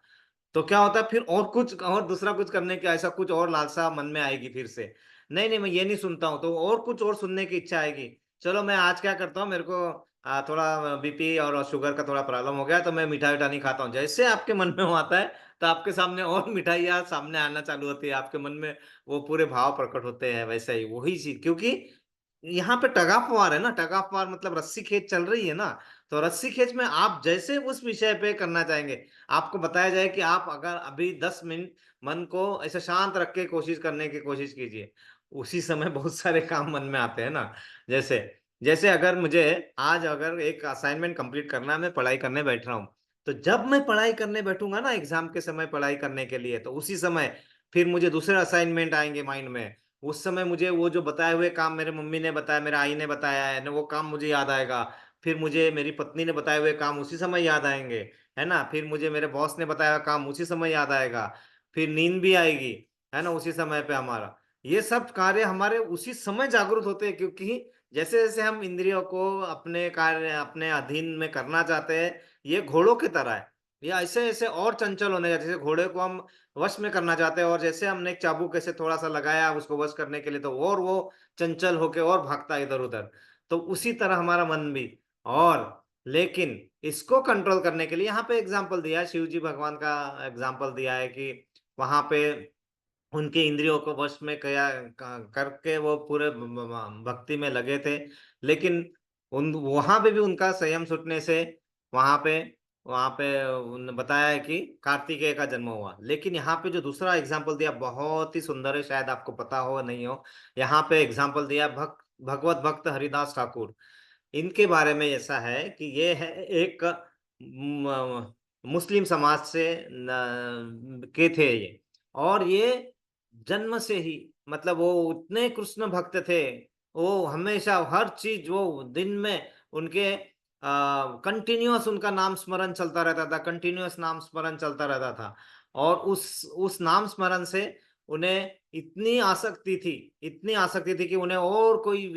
तो क्या होता है फिर और कुछ और दूसरा कुछ करने की ऐसा कुछ और लालसा मन में आएगी फिर से। नहीं नहीं मैं ये नहीं सुनता हूँ, तो और कुछ और सुनने की इच्छा आएगी। चलो मैं आज क्या करता हूँ, मेरे को थोड़ा बीपी और शुगर का थोड़ा प्रॉब्लम हो गया, तो मैं मिठाई उठा नहीं खाता हूँ। जैसे आपके मन में वो आता है तो आपके सामने और मिठाइयाँ सामने आना चालू होती है, आपके मन में वो पूरे भाव प्रकट होते हैं। वैसे ही वही चीज, क्योंकि यहाँ पे टग ऑफ वार है ना, टग ऑफ वार मतलब रस्सी खेच चल रही है ना। तो रस्सी खेच में आप जैसे उस विषय पे करना चाहेंगे, आपको बताया जाए कि आप अगर अभी 10 मिनट मन को ऐसे शांत रख के कोशिश करने की कोशिश कीजिए, उसी समय बहुत सारे काम मन में आते हैं ना। जैसे जैसे अगर मुझे आज अगर एक असाइनमेंट कंप्लीट करना है, मैं पढ़ाई करने बैठ रहा हूँ, तो जब मैं पढ़ाई करने बैठूंगा ना एग्जाम के समय पढ़ाई करने के लिए, तो उसी समय फिर मुझे दूसरे असाइनमेंट आएंगे माइंड में। उस समय मुझे वो जो बताए हुए काम मेरे मम्मी ने बताया, मेरे आई ने बताया है ना, वो काम मुझे याद आएगा। फिर मुझे मेरी पत्नी ने बताए हुए काम उसी समय याद आएंगे, है ना। फिर मुझे मेरे बॉस ने बताया हुआ काम उसी समय याद आएगा। फिर नींद भी आएगी, है ना, उसी समय पे हमारा ये सब कार्य हमारे उसी समय जागृत होते हैं। क्योंकि जैसे जैसे हम इंद्रियों को अपने कार्य अपने अधीन में करना चाहते हैं, ये घोड़ों की तरह है। ये ऐसे ऐसे और चंचल होने का, जैसे घोड़े को हम वश में करना चाहते हैं, और जैसे हमने एक चाबुक ऐसे थोड़ा सा लगाया उसको वश करने के लिए, तो और वो चंचल होके और भागता है इधर उधर। तो उसी तरह हमारा मन भी। और लेकिन इसको कंट्रोल करने के लिए यहाँ पे एग्जाम्पल दिया है, शिव जी भगवान का एग्जाम्पल दिया है कि वहां पे उनके इंद्रियों को वश में किया करके वो पूरे भक्ति में लगे थे। लेकिन उन वहां पे भी उनका संयम छूटने से वहां पे बताया है कि कार्तिकेय का जन्म हुआ। लेकिन यहाँ पे जो दूसरा एग्जाम्पल दिया बहुत ही सुंदर है, शायद आपको पता हो नहीं हो। यहाँ पे एग्जाम्पल दिया भगवत भक्त हरिदास ठाकुर। इनके बारे में ऐसा है कि ये है एक मुस्लिम समाज से के थे ये। और ये जन्म से ही मतलब वो उतने कृष्ण भक्त थे, वो हमेशा हर चीज वो दिन में उनके कंटिन्यूअस उनका नाम स्मरण चलता रहता था, कंटिन्यूअस नाम स्मरण चलता रहता था। और उस नाम स्मरण से उन्हें इतनी आसक्ति थी, इतनी आसक्ति थी कि उन्हें और कोई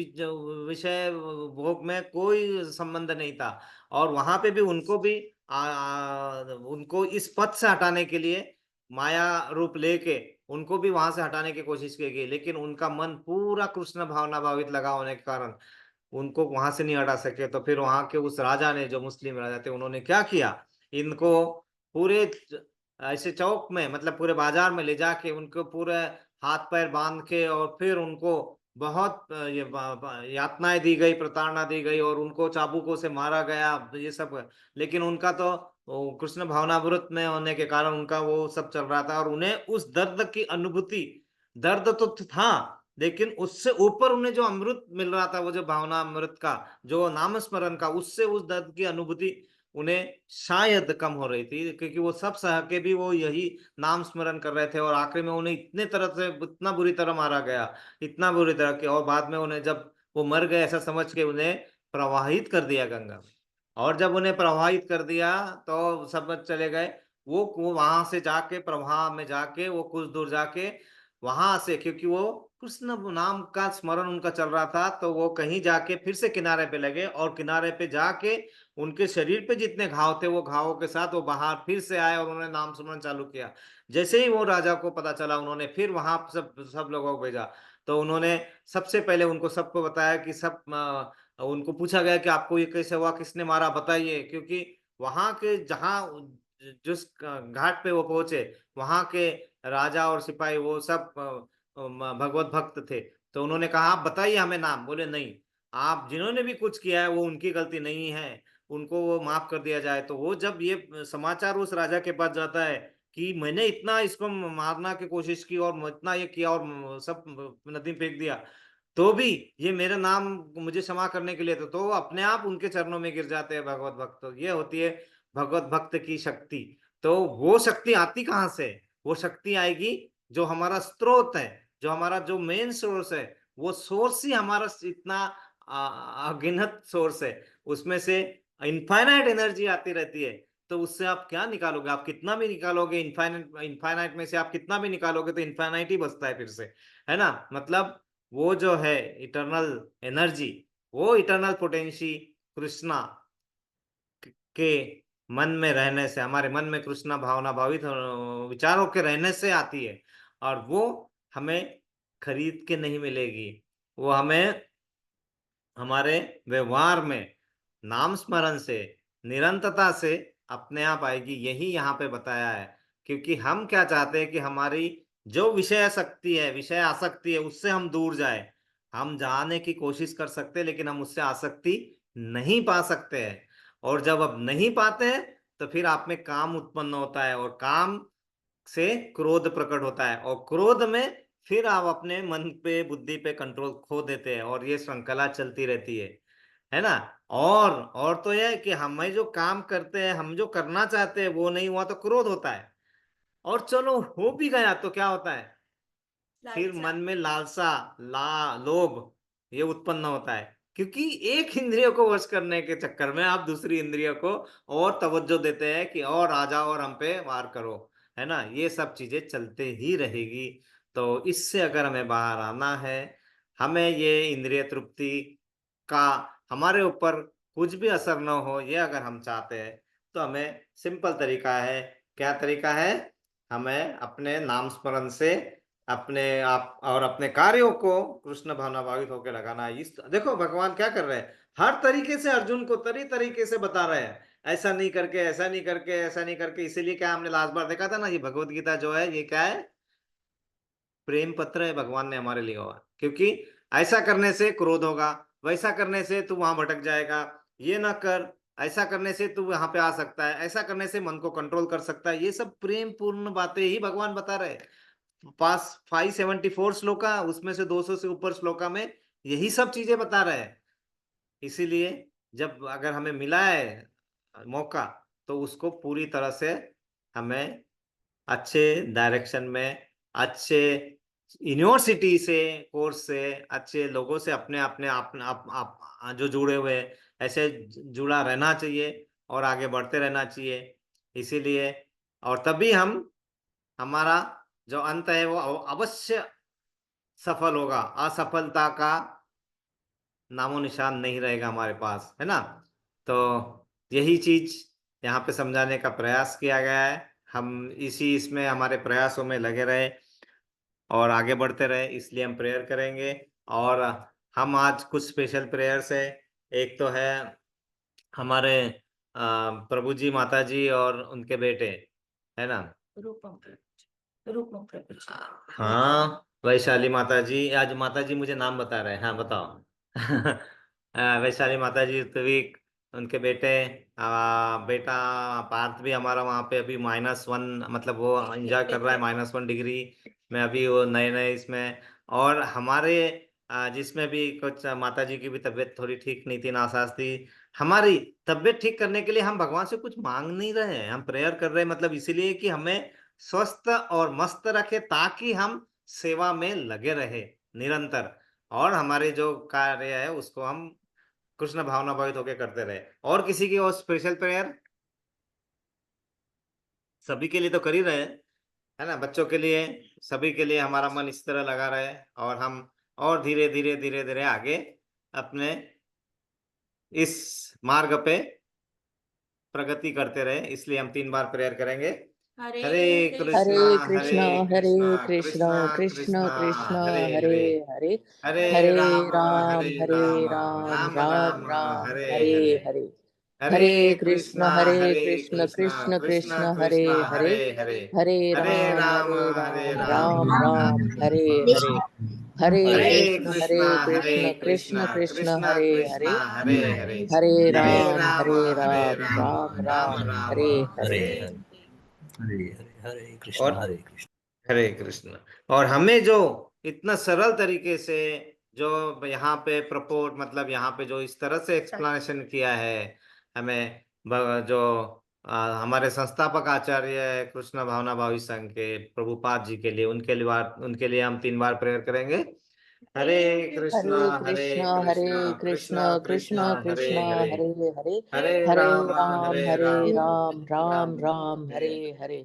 विषय भोग में कोई संबंध नहीं था। और वहां पे भी उनको भी उनको इस पथ से हटाने के लिए माया रूप लेके उनको भी वहां से हटाने की कोशिश की गई, लेकिन उनका मन पूरा कृष्ण भावना भावित लगा होने के कारण उनको वहां से नहीं हटा सके। तो फिर वहां के उस राजा ने, जो मुस्लिम राजा थे, उन्होंने क्या किया, इनको पूरे ऐसे चौक में मतलब पूरे बाजार में ले जाके उनको पूरे हाथ पैर बांध के और फिर उनको बहुत यातनाएं दी गई, प्रताड़ना दी गई और उनको चाबुकों से मारा गया, ये सब। लेकिन उनका तो वो कृष्ण भावनामृत में होने के कारण उनका वो सब चल रहा था और उन्हें उस दर्द की अनुभूति, दर्द तो था लेकिन उससे ऊपर उन्हें जो अमृत मिल रहा था, वो जो भावना अमृत का, जो नाम स्मरण का, उससे उस दर्द की अनुभूति उन्हें शायद कम हो रही थी, क्योंकि वो सब सह के भी वो यही नाम स्मरण कर रहे थे। और आखिर में उन्हें इतने तरह से, इतना बुरी तरह मारा गया, इतना बुरी तरह के, और बाद में उन्हें जब वो मर गए ऐसा समझ के उन्हें प्रवाहित कर दिया गंगा में। और जब उन्हें प्रवाहित कर दिया तो सब चले गए। वो वहां से जाके प्रवाह में जाके वो कुछ दूर जाके वहां से, क्योंकि वो कृष्ण नाम का स्मरण उनका चल रहा था, तो वो कहीं जाके फिर से किनारे पे लगे और किनारे पे जाके उनके शरीर पे जितने घाव थे वो घावों के साथ वो बाहर फिर से आए और उन्होंने नाम स्मरण चालू किया। जैसे ही वो राजा को पता चला, उन्होंने फिर वहां सब सब लोगों को भेजा। तो उन्होंने सबसे पहले उनको सबको बताया कि सब उनको पूछा गया कि आपको ये कैसे हुआ, किसने मारा, बताइए। क्योंकि वहां के जहां जिस घाट पे वो पहुंचे, वहां के राजा और सिपाही वो सब भगवत भक्त थे। तो उन्होंने कहा आप बताइए हमें नाम। बोले नहीं, आप जिन्होंने भी कुछ किया है वो उनकी गलती नहीं है, उनको वो माफ कर दिया जाए। तो वो जब ये समाचार उस राजा के पास जाता है कि मैंने इतना इसको मारना की कोशिश की और इतना ये किया और सब नदी में फेंक दिया, तो भी ये मेरा नाम मुझे क्षमा करने के लिए, तो वो अपने आप उनके चरणों में गिर जाते हैं भगवत भक्त। तो ये होती है भगवत भक्त की शक्ति। तो वो शक्ति आती कहाँ से? वो शक्ति आएगी जो हमारा स्रोत है, जो हमारा जो मेन सोर्स है, वो सोर्स ही हमारा इतना अगिनत सोर्स है। उसमें से इनफाइनाइट एनर्जी आती रहती है। तो उससे आप क्या निकालोगे? आप कितना भी निकालोगे, इनफाइनाइट में से आप कितना भी निकालोगे तो इनफाइनाइट ही बचता है फिर से, है ना। मतलब वो जो है इटर्नल एनर्जी, वो इटर्नल पोटेंशी कृष्णा के मन में रहने से, हमारे मन में कृष्णा भावना भावित विचारों के रहने से आती है। और वो हमें खरीद के नहीं मिलेगी, वो हमें हमारे व्यवहार में नाम स्मरण से, निरंतरता से अपने आप आएगी। यही यहाँ पे बताया है। क्योंकि हम क्या चाहते हैं कि हमारी जो विषय शक्ति है, विषय आसक्ति है, उससे हम दूर जाए। हम जाने की कोशिश कर सकते हैं लेकिन हम उससे आसक्ति नहीं पा सकते हैं। और जब अब नहीं पाते हैं तो फिर आप में काम उत्पन्न होता है और काम से क्रोध प्रकट होता है, और क्रोध में फिर आप अपने मन पे, बुद्धि पे कंट्रोल खो देते हैं और ये श्रृंखला चलती रहती है ना। और तो यह है कि हमें जो काम करते हैं, हम जो करना चाहते हैं वो नहीं हुआ तो क्रोध होता है। और चलो हो भी गया तो क्या होता है? फिर लालसा। मन में लालसा, लोभ ये उत्पन्न होता है। क्योंकि एक इंद्रिय को वश करने के चक्कर में आप दूसरी इंद्रियों को और तवज्जो देते हैं कि और आ जाओ और हम पे वार करो, है ना। ये सब चीजें चलते ही रहेगी। तो इससे अगर हमें बाहर आना है, हमें ये इंद्रिय तृप्ति का हमारे ऊपर कुछ भी असर न हो, ये अगर हम चाहते हैं, तो हमें सिंपल तरीका है। क्या तरीका है? हमें अपने नाम स्मरण से अपने आप और अपने कार्यों को कृष्ण भावना भावित होकर लगाना। इस देखो भगवान क्या कर रहे हैं, हर तरीके से अर्जुन को तरीके से बता रहे हैं, ऐसा नहीं करके, ऐसा नहीं करके, ऐसा नहीं करके। इसीलिए क्या हमने लास्ट बार देखा था ना, ये भगवत गीता जो है ये क्या है, प्रेम पत्र है भगवान ने हमारे लिए हुआ। क्योंकि ऐसा करने से क्रोध होगा, वैसा करने से तू वहां भटक जाएगा, ये ना कर, ऐसा करने से तू यहाँ पे आ सकता है, ऐसा करने से मन को कंट्रोल कर सकता है। ये सब प्रेम पूर्ण बातें ही भगवान बता रहे हैं। पास 574 श्लोका, उसमें से 200 से ऊपर श्लोका में यही सब चीजें बता रहे हैं। इसीलिए जब अगर हमें मिला है मौका, तो उसको पूरी तरह से हमें अच्छे डायरेक्शन में, अच्छे यूनिवर्सिटी से, कोर्स से, अच्छे लोगों से अपने अपने आप जो जुड़े हुए हैं, ऐसे जुड़ा रहना चाहिए और आगे बढ़ते रहना चाहिए। इसीलिए और तभी हम, हमारा जो अंत है वो अवश्य सफल होगा। असफलता का नामो निशान नहीं रहेगा हमारे पास, है ना। तो यही चीज यहाँ पे समझाने का प्रयास किया गया है। हम इसमें हमारे प्रयासों में लगे रहे और आगे बढ़ते रहे, इसलिए हम प्रेयर करेंगे। और हम आज कुछ स्पेशल प्रेयर्स है। एक तो है हमारे प्रभु जी, माता जी और उनके बेटे, है ना। रूपम रूपम प्रभु जी। हाँ, वैशाली माता जी, आज माता जी मुझे नाम बता रहे हैं, हाँ बताओ। वैशाली माता जी, ऋत्विक, उनके बेटे, बेटा पार्थ भी हमारा वहाँ पे अभी -1, मतलब वो एंजॉय कर रहा है -1 डिग्री में, अभी वो नए नए इसमें। और हमारे जिसमें भी कुछ माता जी की भी तबीयत थोड़ी ठीक नहीं थी, नासाज थी। हमारी तबीयत ठीक करने के लिए हम भगवान से कुछ मांग नहीं रहे हैं, हम प्रेयर कर रहे हैं, मतलब इसीलिए कि हमें स्वस्थ और मस्त रखे, ताकि हम सेवा में लगे रहे निरंतर, और हमारे जो कार्य है उसको हम कृष्ण भावना भावित होकर करते रहे। और किसी की और स्पेशल प्रेयर? सभी के लिए तो कर ही रहे हैं, है ना, बच्चों के लिए, सभी के लिए हमारा मन इस तरह लगा रहे, और हम और धीरे धीरे धीरे धीरे आगे अपने इस मार्ग पे प्रगति करते रहे। इसलिए हम 3 बार प्रेयर करेंगे। हरे हरे कृष्णा कृष्णा हरे कृष्णा कृष्ण कृष्ण हरे हरे हरे राम राम राम हरे हरे हरे कृष्ण कृष्ण कृष्ण हरे हरे हरे राम राम राम हरे हरे हरे कृष्ण कृष्ण कृष्ण हरे हरे हरे राम राम राम हरे हरे हरे हरे हरे कृष्ण और हरे कृष्ण। हरे कृष्ण। और हमें जो इतना सरल तरीके से जो यहाँ पे प्रपोर्ट, मतलब यहाँ पे जो इस तरह से एक्सप्लेनेशन किया है हमें, जो हमारे संस्थापक आचार्य है कृष्ण भावना भावी संघ के प्रभुपाद जी के लिए, उनके लिए हम 3 बार प्रेयर करेंगे। हरे कृष्णा हरे कृष्णा कृष्ण कृष्णा कृष्णा कृष्ण हरे कृष्ण हरे, हरे हरे हरे हरे राम हरे राम राम राम हरे हरे हरे।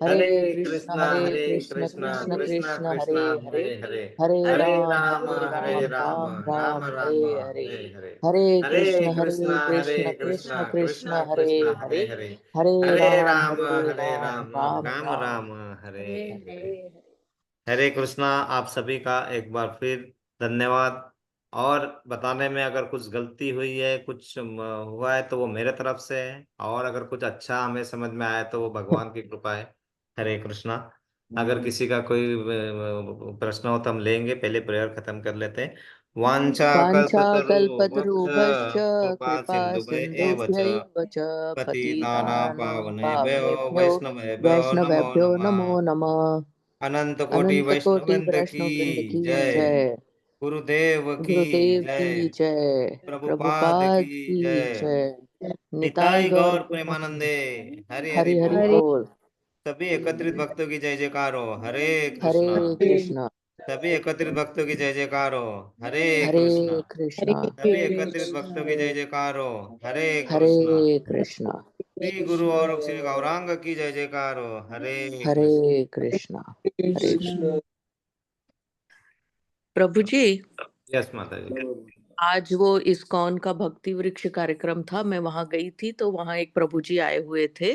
हरे हरे हरे कृष्णा कृष्ण कृष्ण कृष्णा कृष्ण हरे कृष्णा हरे हरे हरे, हरे हरे राम राम राम राम राम हरे राम हरे हरे हरे। हरे हरे कृष्ण कृष्ण कृष्णा कृष्ण कृष्णा हरे कृष्णा हरे हरे हरे, हरे हरे राम राम राम राम राम राम हरे हरे हरे। हरे हरे कृष्णा। आप सभी का एक बार फिर धन्यवाद। और बताने में अगर कुछ गलती हुई है, कुछ हुआ है, तो वो मेरे तरफ से है, और अगर कुछ अच्छा हमें समझ में आया तो वो भगवान की कृपा है। हरे कृष्णा। अगर किसी का कोई प्रश्न हो तो हम लेंगे, पहले प्रेयर खत्म कर लेते हैं। वांछा कल्पतरुभ्यश्च वाञ्छाकल्पतरुभ्यश्च कृपा कृपा सिन्धुभ्यः एव च सिन्धुभ्यैव च पतितानां पतितानां पावनेभ्यो पावनेभ्यो वैष्णवेभ्यो नमो वैष्णवेभ्यो नमः। नमो नमः। अनंत कोटि अनंत वैष्णव कोटि वृंद वैष्णव वृंद की की जय। जय। गुरुदेव की गुरुदेव जय। की जय। प्रभुपाद प्रभुपाद की की जय। जय। निताय निताई गौर गौर प्रेमानंद। प्रेमानंदे। हरि हरि हरि हरि बोल। बोल। सभी एकत्रित भक्तों की जय जयकार हो। हरे हरे कृष्णा। कृष्णा सभी एकत्रित भक्तों की जय जयकार हो। हरे कृष्णा। हरे कृष्णा सभी एकत्रित भक्तों की जय जयकार हो। हरे कृष्णा। हरे कृष्णा श्री गुरु और श्री गौरांग की जय जयकार हो। हरे कृष्ण। हरे कृष्णा हरे कृष्णा। प्रभु जी, यस माता जी। आज वो इस्कॉन का भक्ति वृक्ष कार्यक्रम था, मैं वहां गई थी, तो वहां एक प्रभु जी आए हुए थे।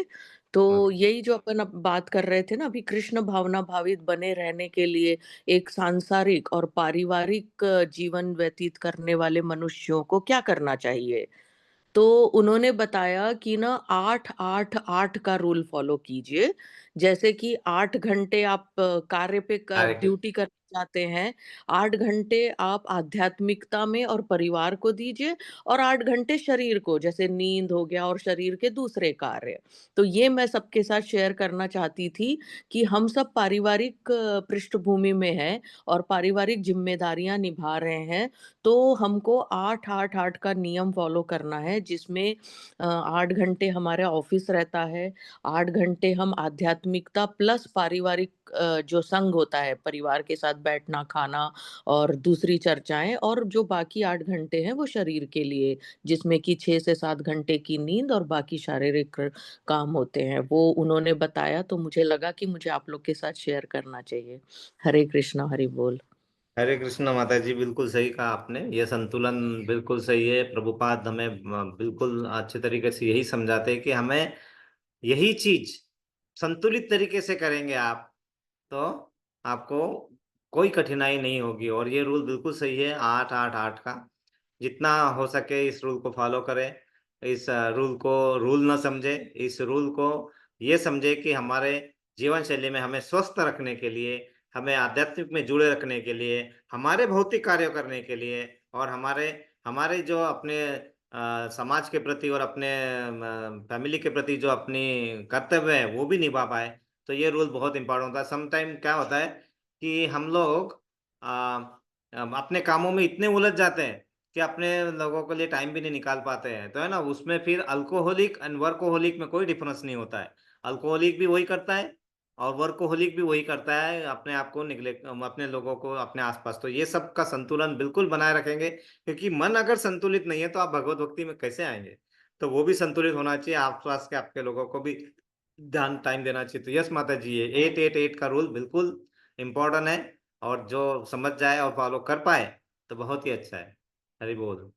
तो ओके। यही जो अपन अब बात कर रहे थे ना अभी, कृष्ण भावना भावित बने रहने के लिए एक सांसारिक और पारिवारिक जीवन व्यतीत करने वाले मनुष्यों को क्या करना चाहिए। तो उन्होंने बताया कि ना 8-8-8 का रूल फॉलो कीजिए। जैसे कि 8 घंटे आप कार्य पे कार्य के ड्यूटी करना चाहते हैं, 8 घंटे आप आध्यात्मिकता में और परिवार को दीजिए और 8 घंटे शरीर को, जैसे नींद हो गया और शरीर के दूसरे कार्य। तो ये मैं सबके साथ शेयर करना चाहती थी कि हम सब पारिवारिक पृष्ठभूमि में हैं और पारिवारिक ज़िम्मेदारियाँ निभा रहे हैं, तो हमको 8-8-8 का नियम फ़ॉलो करना है, जिसमें 8 घंटे हमारा ऑफ़िस रहता है, 8 घंटे हम आध्यात्मिकता प्लस पारिवारिक जो संग होता है, परिवार के साथ बैठना, खाना और दूसरी चर्चाएँ, और जो बाकी 8 घंटे हैं वो शरीर के लिए, जिसमें कि 6 से 7 घंटे की नींद और बाकी शारीरिक काम होते हैं। वो उन्होंने बताया तो मुझे लगा कि मुझे आप लोग के साथ शेयर करना चाहिए। हरे कृष्णा, हरि बोल। हरे कृष्ण माता जी, बिल्कुल सही कहा आपने। ये संतुलन बिल्कुल सही है। प्रभुपाद हमें बिल्कुल अच्छे तरीके से यही समझाते हैं कि हमें यही चीज संतुलित तरीके से करेंगे आप, तो आपको कोई कठिनाई नहीं होगी। और ये रूल बिल्कुल सही है, 8-8-8 का। जितना हो सके इस रूल को फॉलो करें। इस रूल को रूल न समझे, इस रूल को ये समझे कि हमारे जीवन शैली में हमें स्वस्थ रखने के लिए, हमें आध्यात्मिक में जुड़े रखने के लिए, हमारे भौतिक कार्य करने के लिए, और हमारे हमारे जो अपने समाज के प्रति और अपने फैमिली के प्रति जो अपनी कर्तव्य है वो भी निभा पाए। तो ये रूल बहुत इंपॉर्टेंट होता है। समटाइम क्या होता है कि हम लोग अपने कामों में इतने उलझ जाते हैं कि अपने लोगों के लिए टाइम भी नहीं निकाल पाते हैं। तो है ना, उसमें फिर अल्कोहलिक एंड वर्कोहलिक में कोई डिफरेंस नहीं होता है। अल्कोहलिक भी वही करता है और वर्कोहलिक भी वही करता है, अपने आप को निगलेक्ट, अपने लोगों को अपने आसपास। तो ये सब का संतुलन बिल्कुल बनाए रखेंगे, क्योंकि मन अगर संतुलित नहीं है तो आप भगवत भक्ति में कैसे आएंगे। तो वो भी संतुलित होना चाहिए, आसपास के आपके लोगों को भी ध्यान टाइम देना चाहिए। तो यस माता जी, ये 8-8-8 का रूल बिल्कुल इम्पोर्टेंट है, और जो समझ जाए और फॉलो कर पाए तो बहुत ही अच्छा है। हरि बोल।